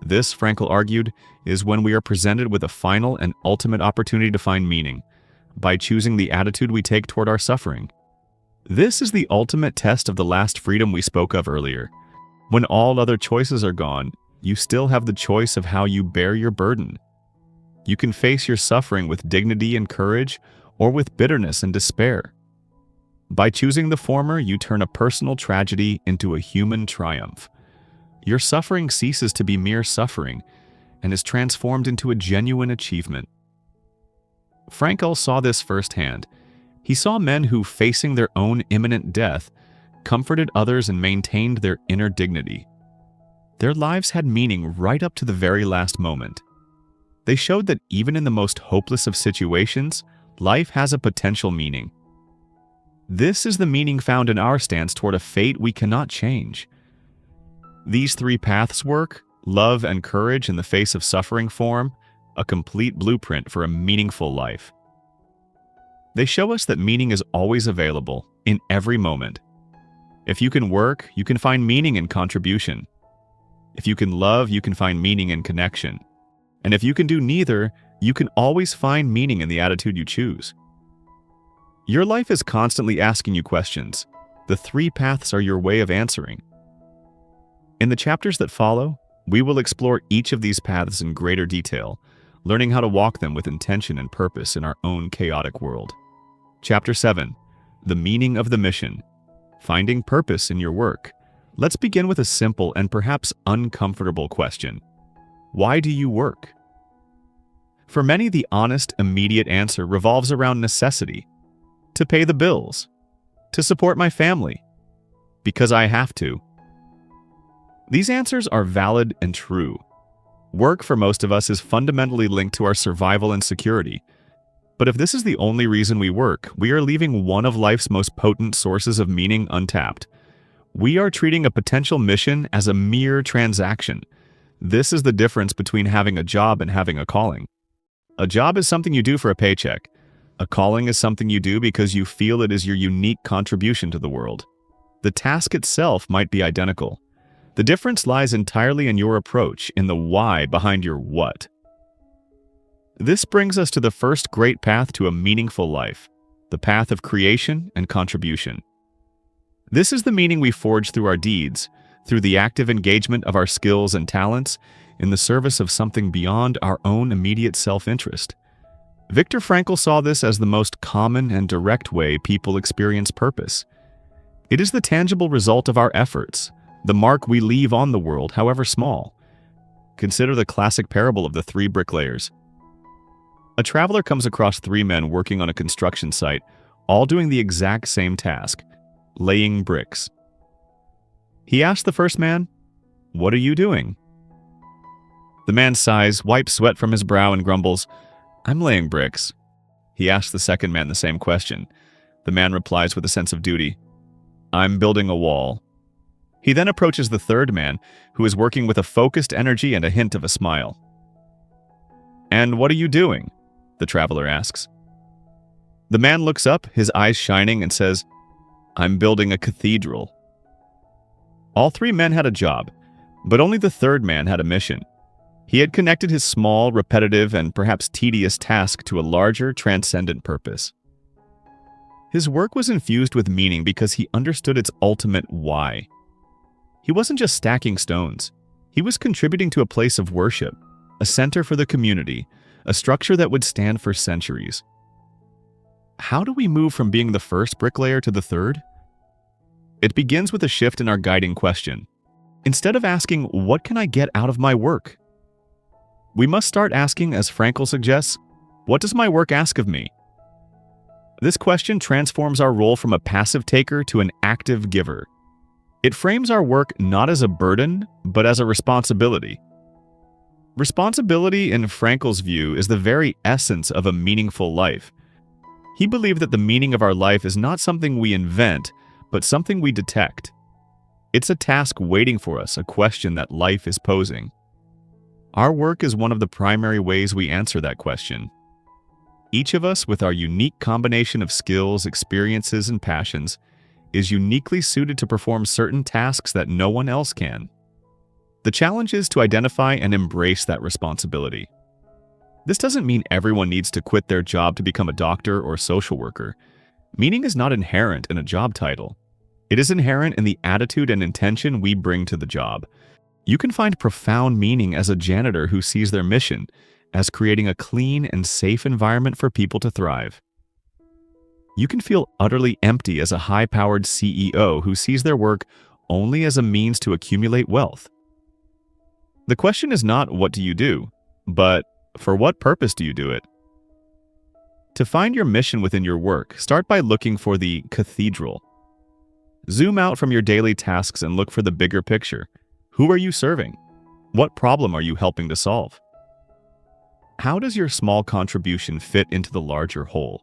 This, Frankl argued, is when we are presented with a final and ultimate opportunity to find meaning, by choosing the attitude we take toward our suffering. This is the ultimate test of the last freedom we spoke of earlier. When all other choices are gone, you still have the choice of how you bear your burden. You can face your suffering with dignity and courage, or with bitterness and despair. By choosing the former, you turn a personal tragedy into a human triumph. Your suffering ceases to be mere suffering and is transformed into a genuine achievement. Frankl saw this firsthand. He saw men who, facing their own imminent death, comforted others and maintained their inner dignity. Their lives had meaning right up to the very last moment. They showed that even in the most hopeless of situations, life has a potential meaning. This is the meaning found in our stance toward a fate we cannot change. These three paths work: love and courage in the face of suffering form a complete blueprint for a meaningful life. They show us that meaning is always available, in every moment. If you can work, you can find meaning in contribution. If you can love, you can find meaning in connection. And if you can do neither, you can always find meaning in the attitude you choose. Your life is constantly asking you questions. The three paths are your way of answering. In the chapters that follow, we will explore each of these paths in greater detail, learning how to walk them with intention and purpose in our own chaotic world. Chapter 7. The Meaning of the Mission. Finding purpose in your work. Let's begin with a simple and perhaps uncomfortable question. Why do you work? For many, the honest, immediate answer revolves around necessity. To pay the bills. To support my family. Because I have to. These answers are valid and true. Work for most of us is fundamentally linked to our survival and security. But if this is the only reason we work, we are leaving one of life's most potent sources of meaning untapped. We are treating a potential mission as a mere transaction. This is the difference between having a job and having a calling. A job is something you do for a paycheck. A calling is something you do because you feel it is your unique contribution to the world. The task itself might be identical. The difference lies entirely in your approach, in the why behind your what. This brings us to the first great path to a meaningful life, the path of creation and contribution. This is the meaning we forge through our deeds, through the active engagement of our skills and talents, in the service of something beyond our own immediate self-interest. Viktor Frankl saw this as the most common and direct way people experience purpose. It is the tangible result of our efforts, the mark we leave on the world, however small. Consider the classic parable of the three bricklayers. A traveler comes across three men working on a construction site, all doing the exact same task, laying bricks. He asks the first man, "What are you doing?" The man sighs, wipes sweat from his brow, and grumbles, "I'm laying bricks." He asks the second man the same question. The man replies with a sense of duty, "I'm building a wall." He then approaches the third man, who is working with a focused energy and a hint of a smile. "And what are you doing?" the traveler asks. The man looks up, his eyes shining, and says, "I'm building a cathedral." All three men had a job, but only the third man had a mission. He had connected his small, repetitive, and perhaps tedious task to a larger, transcendent purpose. His work was infused with meaning because he understood its ultimate why. He wasn't just stacking stones. He was contributing to a place of worship, a center for the community, a structure that would stand for centuries. How do we move from being the first bricklayer to the third? It begins with a shift in our guiding question. Instead of asking, "What can I get out of my work?" we must start asking, as Frankl suggests, "What does my work ask of me?" This question transforms our role from a passive taker to an active giver. It frames our work not as a burden, but as a responsibility. Responsibility, in Frankl's view, is the very essence of a meaningful life. He believed that the meaning of our life is not something we invent, but something we detect. It's a task waiting for us, a question that life is posing. Our work is one of the primary ways we answer that question. Each of us, with our unique combination of skills, experiences, and passions, is uniquely suited to perform certain tasks that no one else can. The challenge is to identify and embrace that responsibility. This doesn't mean everyone needs to quit their job to become a doctor or social worker. Meaning is not inherent in a job title. It is inherent in the attitude and intention we bring to the job. You can find profound meaning as a janitor who sees their mission as creating a clean and safe environment for people to thrive. You can feel utterly empty as a high-powered CEO who sees their work only as a means to accumulate wealth. The question is not what do you do, but for what purpose do you do it? To find your mission within your work, start by looking for the cathedral. Zoom out from your daily tasks and look for the bigger picture. Who are you serving? What problem are you helping to solve? How does your small contribution fit into the larger whole?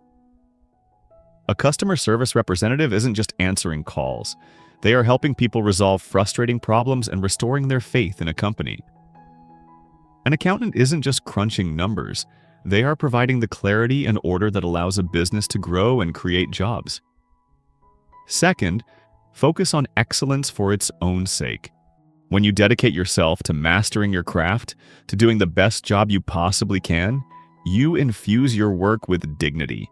A customer service representative isn't just answering calls. They are helping people resolve frustrating problems and restoring their faith in a company. An accountant isn't just crunching numbers. They are providing the clarity and order that allows a business to grow and create jobs. Second, focus on excellence for its own sake. When you dedicate yourself to mastering your craft, to doing the best job you possibly can, you infuse your work with dignity.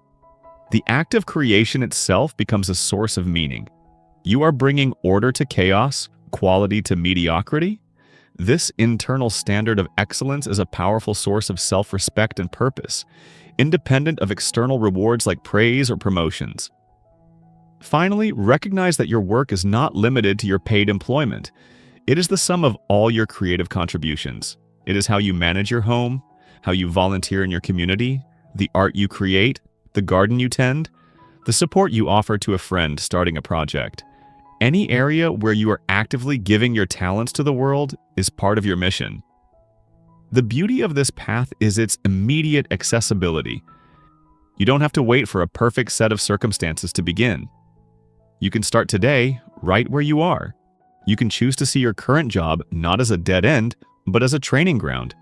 The act of creation itself becomes a source of meaning. You are bringing order to chaos, quality to mediocrity. This internal standard of excellence is a powerful source of self-respect and purpose, independent of external rewards like praise or promotions. Finally, recognize that your work is not limited to your paid employment. It is the sum of all your creative contributions. It is how you manage your home, how you volunteer in your community, the art you create, the garden you tend, the support you offer to a friend starting a project. Any area where you are actively giving your talents to the world is part of your mission. The beauty of this path is its immediate accessibility. You don't have to wait for a perfect set of circumstances to begin. You can start today, right where you are. You can choose to see your current job not as a dead end, but as a training ground.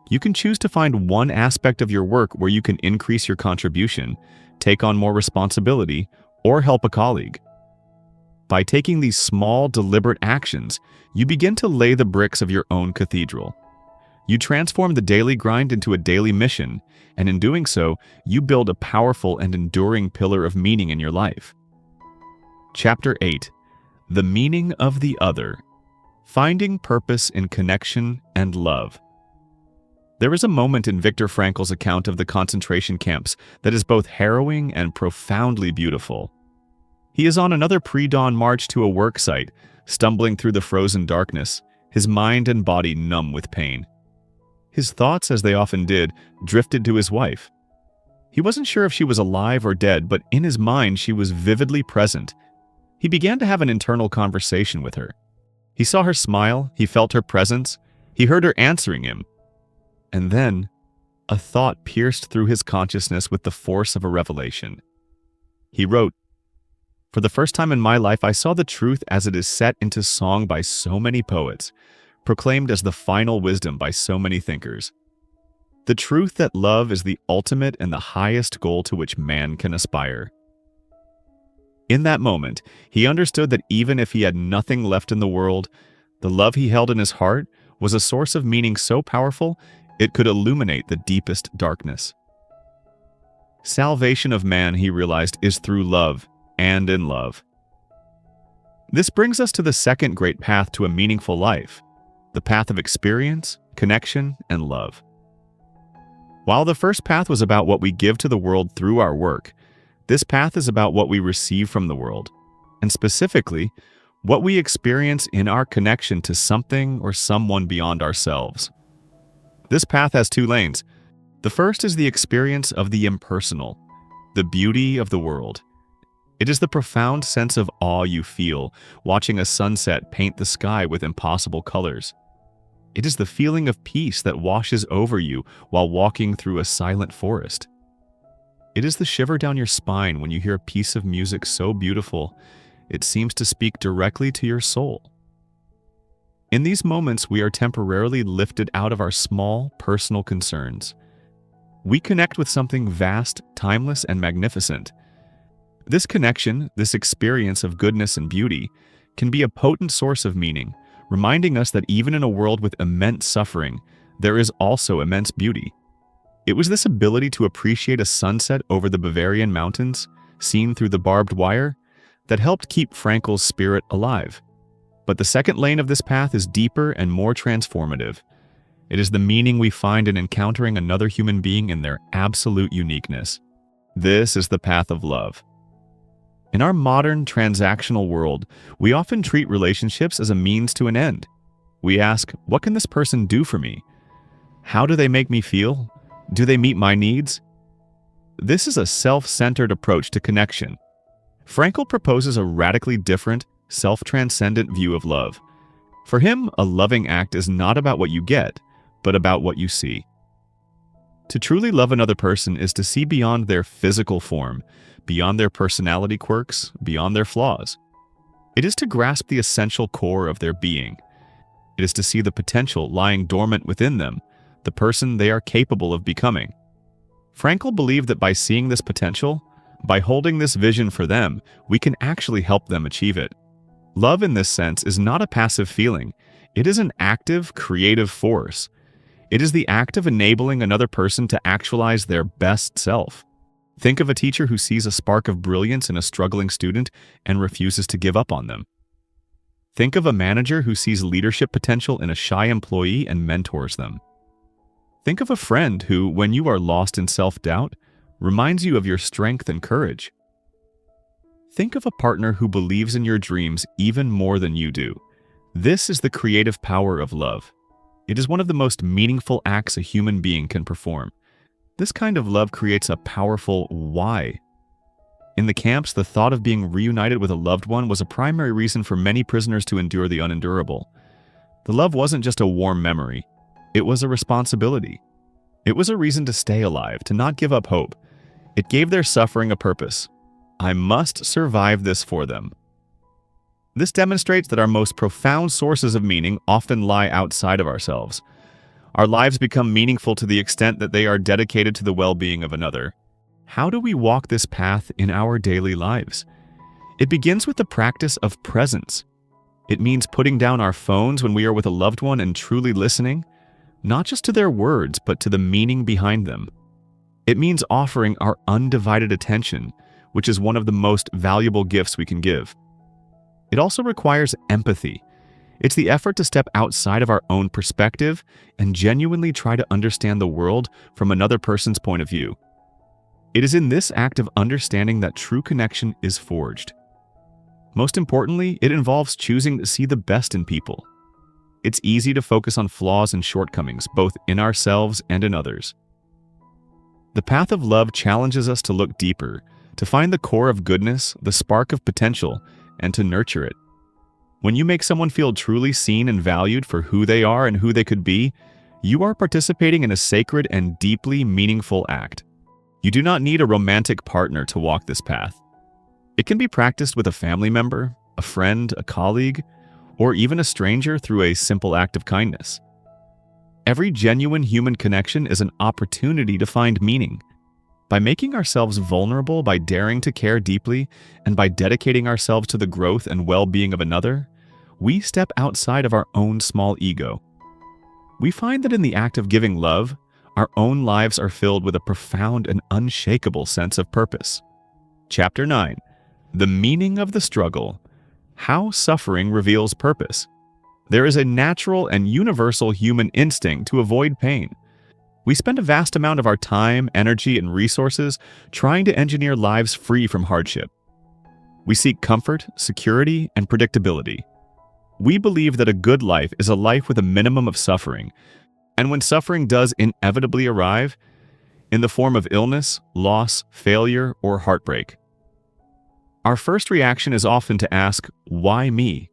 You can choose to find one aspect of your work where you can increase your contribution, take on more responsibility, or help a colleague. By taking these small, deliberate actions, you begin to lay the bricks of your own cathedral. You transform the daily grind into a daily mission, and in doing so, you build a powerful and enduring pillar of meaning in your life. Chapter 8. The Meaning of the Other. Finding Purpose in Connection and Love. There is a moment in Viktor Frankl's account of the concentration camps that is both harrowing and profoundly beautiful. He is on another pre-dawn march to a work site, stumbling through the frozen darkness, his mind and body numb with pain. His thoughts, as they often did, drifted to his wife. He wasn't sure if she was alive or dead, but in his mind she was vividly present. He began to have an internal conversation with her. He saw her smile, he felt her presence, he heard her answering him. And then, a thought pierced through his consciousness with the force of a revelation. He wrote, "For the first time in my life, I saw the truth as it is set into song by so many poets, proclaimed as the final wisdom by so many thinkers. The truth that love is the ultimate and the highest goal to which man can aspire." In that moment, he understood that even if he had nothing left in the world, the love he held in his heart was a source of meaning so powerful it could illuminate the deepest darkness. Salvation of man, he realized, is through love and in love. This brings us to the second great path to a meaningful life, the path of experience, connection, and love. While the first path was about what we give to the world through our work, this path is about what we receive from the world, and specifically, what we experience in our connection to something or someone beyond ourselves. This path has two lanes. The first is the experience of the impersonal, the beauty of the world. It is the profound sense of awe you feel watching a sunset paint the sky with impossible colors. It is the feeling of peace that washes over you while walking through a silent forest. It is the shiver down your spine when you hear a piece of music so beautiful it seems to speak directly to your soul. In these moments, we are temporarily lifted out of our small, personal concerns. We connect with something vast, timeless, and magnificent. This connection, this experience of goodness and beauty, can be a potent source of meaning, reminding us that even in a world with immense suffering, there is also immense beauty. It was this ability to appreciate a sunset over the Bavarian mountains, seen through the barbed wire, that helped keep Frankl's spirit alive. But the second lane of this path is deeper and more transformative. It is the meaning we find in encountering another human being in their absolute uniqueness. This is the path of love. In our modern transactional world, we often treat relationships as a means to an end. We ask, what can this person do for me? How do they make me feel? Do they meet my needs? This is a self-centered approach to connection. Frankl proposes a radically different, self-transcendent view of love. For him, a loving act is not about what you get, but about what you see. To truly love another person is to see beyond their physical form, beyond their personality quirks, beyond their flaws. It is to grasp the essential core of their being. It is to see the potential lying dormant within them, the person they are capable of becoming. Frankl believed that by seeing this potential, by holding this vision for them, we can actually help them achieve it. Love in this sense is not a passive feeling. It is an active, creative force. It is the act of enabling another person to actualize their best self. Think of a teacher who sees a spark of brilliance in a struggling student and refuses to give up on them. Think of a manager who sees leadership potential in a shy employee and mentors them. Think of a friend who, when you are lost in self-doubt, reminds you of your strength and courage. Think of a partner who believes in your dreams even more than you do. This is the creative power of love. It is one of the most meaningful acts a human being can perform. This kind of love creates a powerful why. In the camps, the thought of being reunited with a loved one was a primary reason for many prisoners to endure the unendurable. The love wasn't just a warm memory. It was a responsibility. It was a reason to stay alive, to not give up hope. It gave their suffering a purpose. I must survive this for them. This demonstrates that our most profound sources of meaning often lie outside of ourselves. Our lives become meaningful to the extent that they are dedicated to the well-being of another. How do we walk this path in our daily lives? It begins with the practice of presence. It means putting down our phones when we are with a loved one and truly listening, not just to their words, but to the meaning behind them. It means offering our undivided attention, which is one of the most valuable gifts we can give. It also requires empathy. It's the effort to step outside of our own perspective and genuinely try to understand the world from another person's point of view. It is in this act of understanding that true connection is forged. Most importantly, it involves choosing to see the best in people. It's easy to focus on flaws and shortcomings, both in ourselves and in others. The path of love challenges us to look deeper, to find the core of goodness, the spark of potential, and to nurture it. When you make someone feel truly seen and valued for who they are and who they could be, you are participating in a sacred and deeply meaningful act. You do not need a romantic partner to walk this path. It can be practiced with a family member, a friend, a colleague, or even a stranger through a simple act of kindness. Every genuine human connection is an opportunity to find meaning. By making ourselves vulnerable, by daring to care deeply, and by dedicating ourselves to the growth and well-being of another, we step outside of our own small ego. We find that in the act of giving love, our own lives are filled with a profound and unshakable sense of purpose. Chapter 9. The Meaning of the Struggle. How Suffering Reveals Purpose. There is a natural and universal human instinct to avoid pain. We spend a vast amount of our time, energy, and resources trying to engineer lives free from hardship. We seek comfort, security, and predictability. We believe that a good life is a life with a minimum of suffering, and when suffering does inevitably arrive, in the form of illness, loss, failure, or heartbreak. our first reaction is often to ask, why me?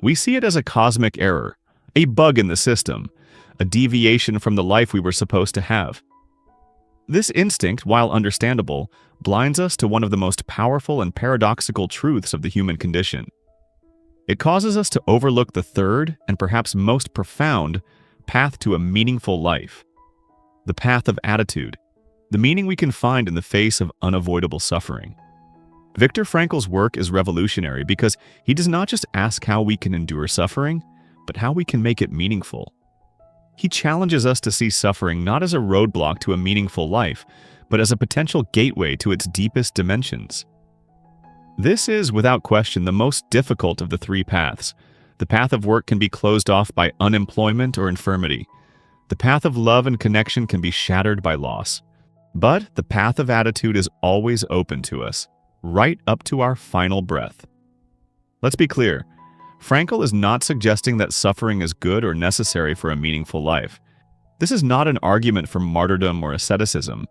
We see it as a cosmic error, a bug in the system, a deviation from the life we were supposed to have. This instinct, while understandable, blinds us to one of the most powerful and paradoxical truths of the human condition. It causes us to overlook the third, and perhaps most profound, path to a meaningful life. The path of attitude, the meaning we can find in the face of unavoidable suffering. Viktor Frankl's work is revolutionary because he does not just ask how we can endure suffering, but how we can make it meaningful. He challenges us to see suffering not as a roadblock to a meaningful life, but as a potential gateway to its deepest dimensions. This is, without question, the most difficult of the three paths. The path of work can be closed off by unemployment or infirmity. The path of love and connection can be shattered by loss. But the path of attitude is always open to us, right up to our final breath. Let's be clear. Frankl is not suggesting that suffering is good or necessary for a meaningful life. This is not an argument for martyrdom or asceticism.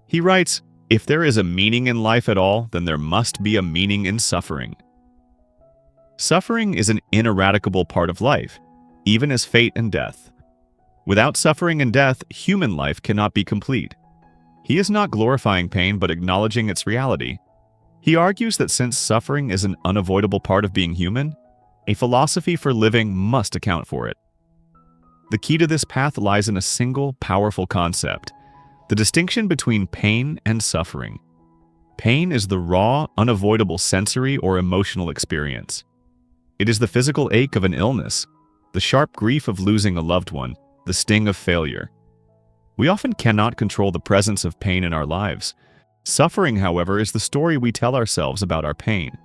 He writes, if there is a meaning in life at all, then there must be a meaning in suffering. Suffering is an ineradicable part of life, even as fate and death. Without suffering and death, human life cannot be complete. He is not glorifying pain but acknowledging its reality. He argues that since suffering is an unavoidable part of being human, a philosophy for living must account for it. The key to this path lies in a single, powerful concept: the distinction between pain and suffering. Pain is the raw, unavoidable sensory or emotional experience. It is the physical ache of an illness, the sharp grief of losing a loved one, the sting of failure. We often cannot control the presence of pain in our lives. Suffering, however, is the story we tell ourselves about our pain.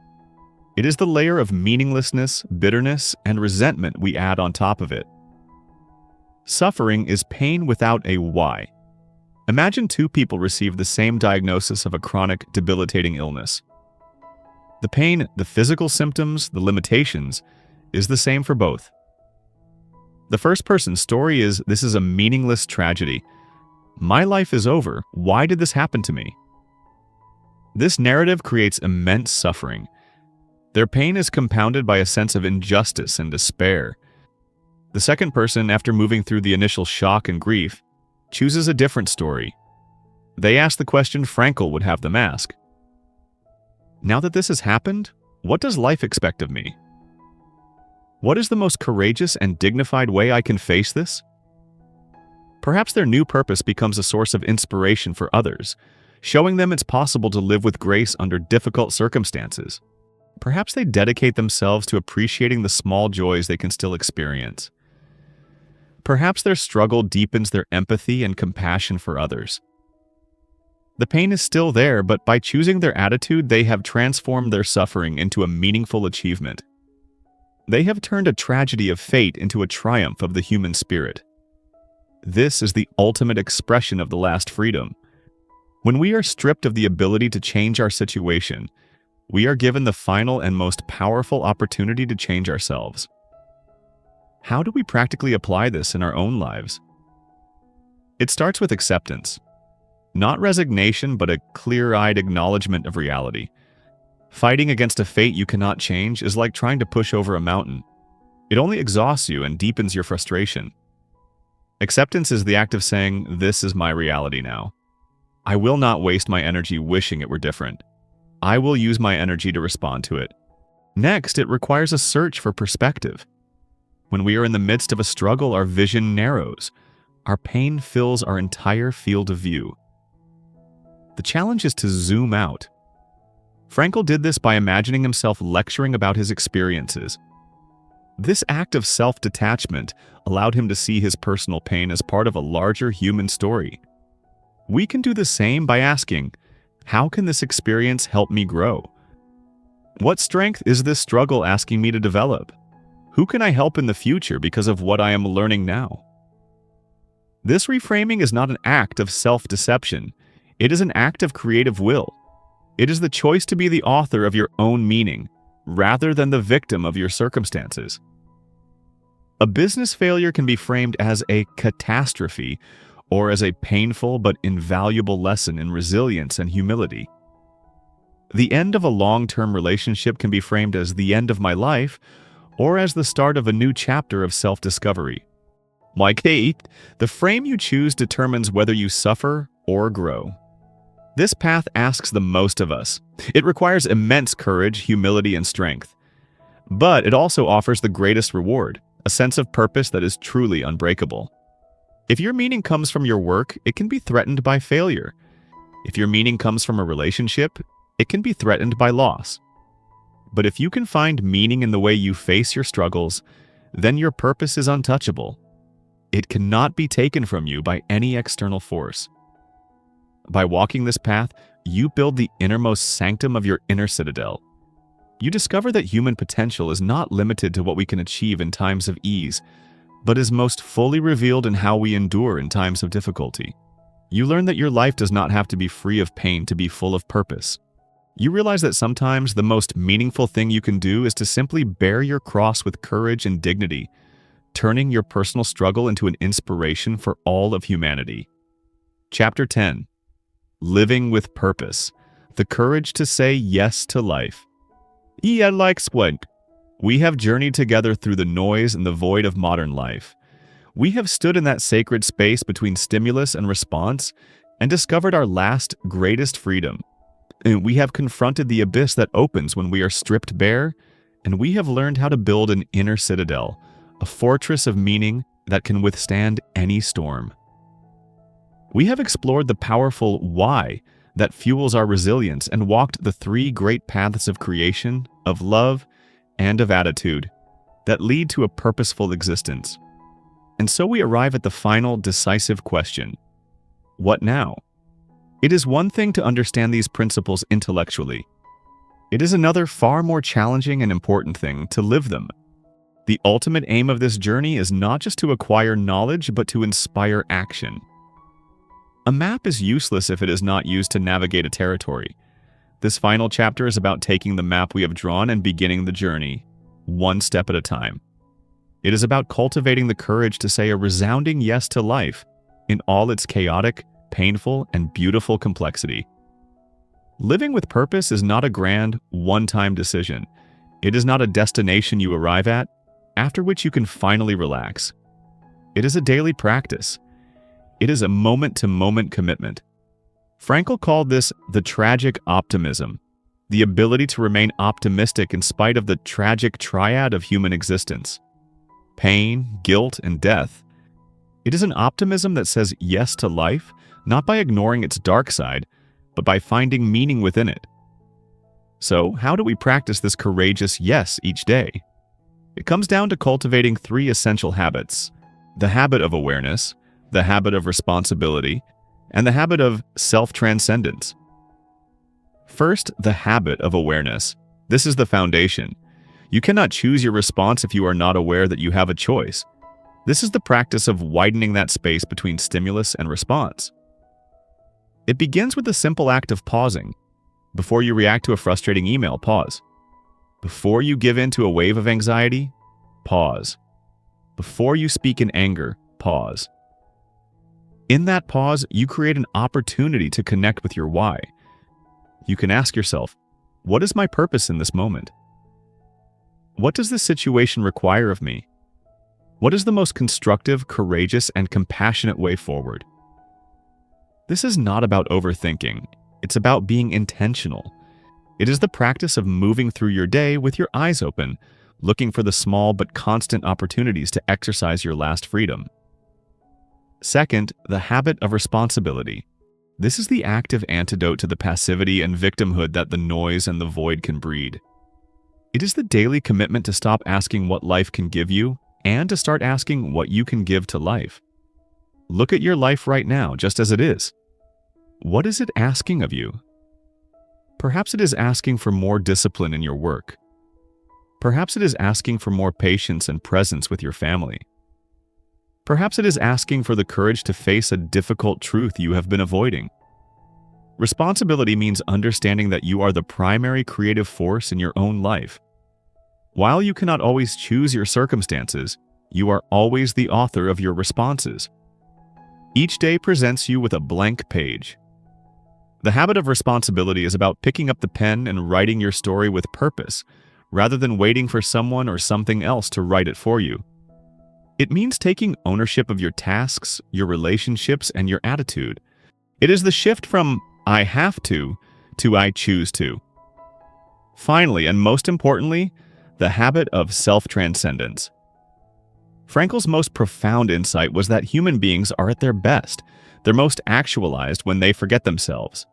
It is the layer of meaninglessness, bitterness, and resentment we add on top of it. Suffering is pain without a why. Imagine two people receive the same diagnosis of a chronic, debilitating illness. The pain, the physical symptoms, the limitations, is the same for both. The first person's story is, this is a meaningless tragedy. My life is over. Why did this happen to me? This narrative creates immense suffering. Their pain is compounded by a sense of injustice and despair. The second person, after moving through the initial shock and grief, chooses a different story. They ask the question Frankl would have them ask. Now that this has happened, what does life expect of me? What is the most courageous and dignified way I can face this? Perhaps their new purpose becomes a source of inspiration for others, showing them it's possible to live with grace under difficult circumstances. Perhaps they dedicate themselves to appreciating the small joys they can still experience. Perhaps their struggle deepens their empathy and compassion for others. The pain is still there, but by choosing their attitude, they have transformed their suffering into a meaningful achievement. They have turned a tragedy of fate into a triumph of the human spirit. This is the ultimate expression of the last freedom. When we are stripped of the ability to change our situation, we are given the final and most powerful opportunity to change ourselves. How do we practically apply this in our own lives? It starts with acceptance. Not resignation, but a clear-eyed acknowledgement of reality. Fighting against a fate you cannot change is like trying to push over a mountain. It only exhausts you and deepens your frustration. Acceptance is the act of saying, this is my reality now. I will not waste my energy wishing it were different. I will use my energy to respond to it. Next, it requires a search for perspective. When we are in the midst of a struggle, our vision narrows. Our pain fills our entire field of view. The challenge is to zoom out. Frankl did this by imagining himself lecturing about his experiences. This act of self-detachment allowed him to see his personal pain as part of a larger human story. We can do the same by asking, how can this experience help me grow? What strength is this struggle asking me to develop? Who can I help in the future because of what I am learning now? This reframing is not an act of self-deception. It is an act of creative will. It is the choice to be the author of your own meaning, rather than the victim of your circumstances. A business failure can be framed as a catastrophe or as a painful but invaluable lesson in resilience and humility. The end of a long-term relationship can be framed as the end of my life or as the start of a new chapter of self-discovery. Like Kate, the frame you choose determines whether you suffer or grow. This path asks the most of us. It requires immense courage, humility, and strength. But it also offers the greatest reward, a sense of purpose that is truly unbreakable. If your meaning comes from your work, it can be threatened by failure. If your meaning comes from a relationship, it can be threatened by loss. But if you can find meaning in the way you face your struggles, then your purpose is untouchable. It cannot be taken from you by any external force. By walking this path, you build the innermost sanctum of your inner citadel. You discover that human potential is not limited to what we can achieve in times of ease, but is most fully revealed in how we endure in times of difficulty. You learn that your life does not have to be free of pain to be full of purpose. You realize that sometimes the most meaningful thing you can do is to simply bear your cross with courage and dignity, turning your personal struggle into an inspiration for all of humanity. Chapter 10. Living with Purpose. The courage to say yes to life. We have journeyed together through the noise and the void of modern life. We have stood in that sacred space between stimulus and response and discovered our last, greatest freedom. And we have confronted the abyss that opens when we are stripped bare, and we have learned how to build an inner citadel, a fortress of meaning that can withstand any storm. We have explored the powerful why that fuels our resilience and walked the three great paths of creation, of love, and of attitude that lead to a purposeful existence. And so we arrive at the final decisive question: what now? It is one thing to understand these principles intellectually. It is another far more challenging and important thing to live them. The ultimate aim of this journey is not just to acquire knowledge, but to inspire action. A map is useless if it is not used to navigate a territory. This final chapter is about taking the map we have drawn and beginning the journey, one step at a time. It is about cultivating the courage to say a resounding yes to life in all its chaotic, painful, and beautiful complexity. Living with purpose is not a grand, one-time decision. It is not a destination you arrive at, after which you can finally relax. It is a daily practice. It is a moment-to-moment commitment. Frankl called this the tragic optimism, the ability to remain optimistic in spite of the tragic triad of human existence: pain, guilt, and death. It is an optimism that says yes to life, not by ignoring its dark side, but by finding meaning within it. So, how do we practice this courageous yes each day? It comes down to cultivating three essential habits: the habit of awareness, the habit of responsibility, and the habit of self-transcendence. First, the habit of awareness. This is the foundation. You cannot choose your response if you are not aware that you have a choice. This is the practice of widening that space between stimulus and response. It begins with the simple act of pausing. Before you react to a frustrating email, pause. Before you give in to a wave of anxiety, pause. Before you speak in anger, pause. In that pause, you create an opportunity to connect with your why. You can ask yourself, what is my purpose in this moment? What does this situation require of me? What is the most constructive, courageous, and compassionate way forward? This is not about overthinking. It's about being intentional. It is the practice of moving through your day with your eyes open, looking for the small but constant opportunities to exercise your last freedom. Second, the habit of responsibility. This is the active antidote to the passivity and victimhood that the noise and the void can breed. It is the daily commitment to stop asking what life can give you and to start asking what you can give to life. Look at your life right now, just as it is. What is it asking of you? Perhaps it is asking for more discipline in your work. Perhaps it is asking for more patience and presence with your family. Perhaps it is asking for the courage to face a difficult truth you have been avoiding. Responsibility means understanding that you are the primary creative force in your own life. While you cannot always choose your circumstances, you are always the author of your responses. Each day presents you with a blank page. The habit of responsibility is about picking up the pen and writing your story with purpose, rather than waiting for someone or something else to write it for you. It means taking ownership of your tasks, your relationships, and your attitude. It is the shift from "I have to" "I choose to." Finally, and most importantly, the habit of self-transcendence. Frankl's most profound insight was that human beings are at their best, their most actualized when they forget themselves.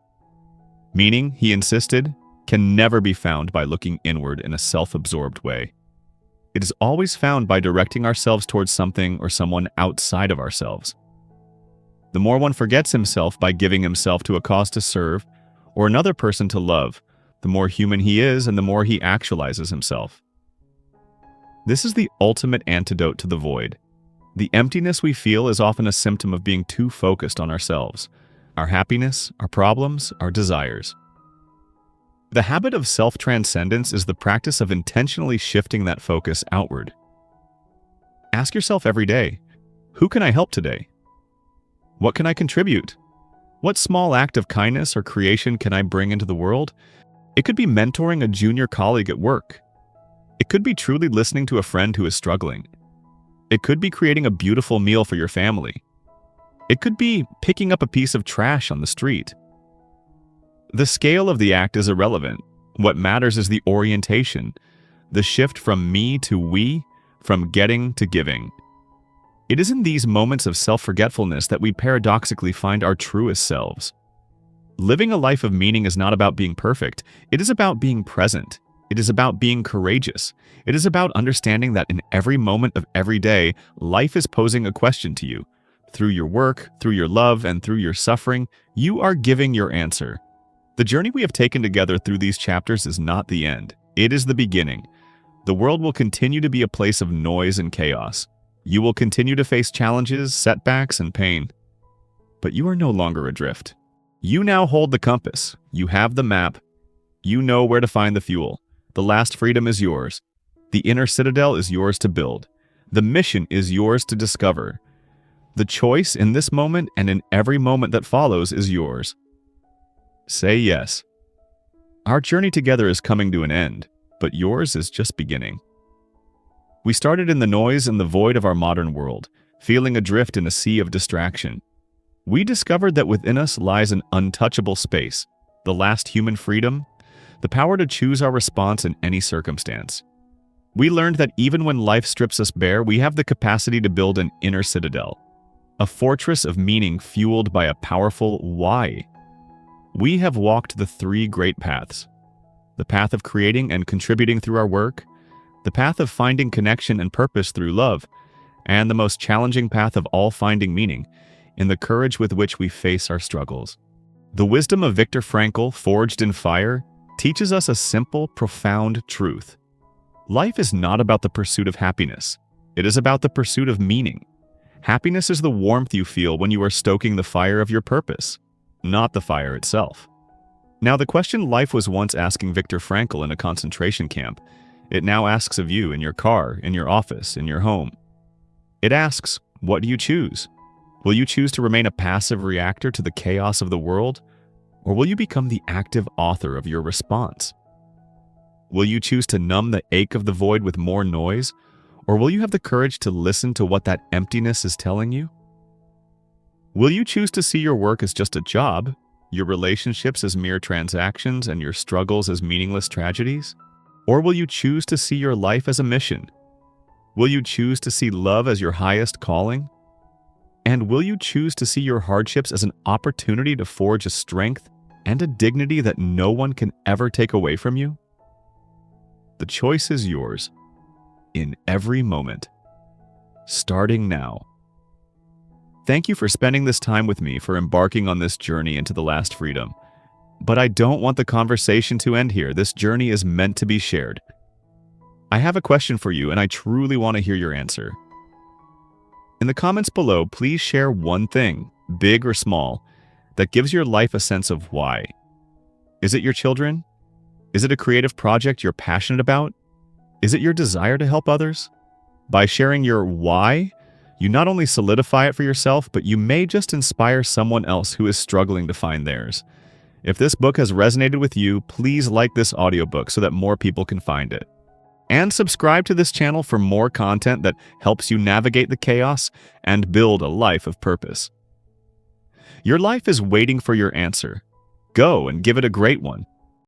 Meaning, he insisted, can never be found by looking inward in a self-absorbed way. It is always found by directing ourselves towards something or someone outside of ourselves. The more one forgets himself by giving himself to a cause to serve or another person to love, the more human he is and the more he actualizes himself. This is the ultimate antidote to the void. The emptiness we feel is often a symptom of being too focused on ourselves, our happiness, our problems, our desires. The habit of self-transcendence is the practice of intentionally shifting that focus outward. Ask yourself every day, who can I help today? What can I contribute? What small act of kindness or creation can I bring into the world? It could be mentoring a junior colleague at work. It could be truly listening to a friend who is struggling. It could be creating a beautiful meal for your family. It could be picking up a piece of trash on the street. The scale of the act is irrelevant. What matters is the orientation, the shift from me to we, from getting to giving. It is in these moments of self-forgetfulness that we paradoxically find our truest selves. Living a life of meaning is not about being perfect. It is about being present. It is about being courageous. It is about understanding that in every moment of every day, life is posing a question to you. Through your work, through your love, and through your suffering, you are giving your answer. The journey we have taken together through these chapters is not the end. It is the beginning. The world will continue to be a place of noise and chaos. You will continue to face challenges, setbacks, and pain. But you are no longer adrift. You now hold the compass. You have the map. You know where to find the fuel. The last freedom is yours. The inner citadel is yours to build. The mission is yours to discover. The choice in this moment and in every moment that follows is yours. Say yes. Our journey together is coming to an end, but yours is just beginning. We started in the noise and the void of our modern world, feeling adrift in a sea of distraction. We discovered that within us lies an untouchable space, the last human freedom, the power to choose our response in any circumstance. We learned that even when life strips us bare, we have the capacity to build an inner citadel, a fortress of meaning fueled by a powerful why. We have walked the three great paths: the path of creating and contributing through our work, the path of finding connection and purpose through love, and the most challenging path of all, finding meaning in the courage with which we face our struggles. The wisdom of Viktor Frankl, forged in fire, teaches us a simple, profound truth. Life is not about the pursuit of happiness. It is about the pursuit of meaning. Happiness is the warmth you feel when you are stoking the fire of your purpose, not the fire itself. Now, the question life was once asking Viktor Frankl in a concentration camp, it now asks of you in your car, in your office, in your home. It asks, what do you choose? Will you choose to remain a passive reactor to the chaos of the world? Or will you become the active author of your response? Will you choose to numb the ache of the void with more noise? Or will you have the courage to listen to what that emptiness is telling you? Will you choose to see your work as just a job, your relationships as mere transactions, and your struggles as meaningless tragedies? Or will you choose to see your life as a mission? Will you choose to see love as your highest calling? And will you choose to see your hardships as an opportunity to forge a strength and a dignity that no one can ever take away from you? The choice is yours, in every moment, starting now. Thank you for spending this time with me, for embarking on this journey into the last freedom. But I don't want the conversation to end here. This journey is meant to be shared. I have a question for you, and I truly want to hear your answer. In the comments below, please share one thing, big or small, that gives your life a sense of why. Is it your children? Is it a creative project you're passionate about? Is it your desire to help others? By sharing your why, you not only solidify it for yourself, but you may just inspire someone else who is struggling to find theirs. If this book has resonated with you, please like this audiobook so that more people can find it. And subscribe to this channel for more content that helps you navigate the chaos and build a life of purpose. Your life is waiting for your answer. Go and give it a great one.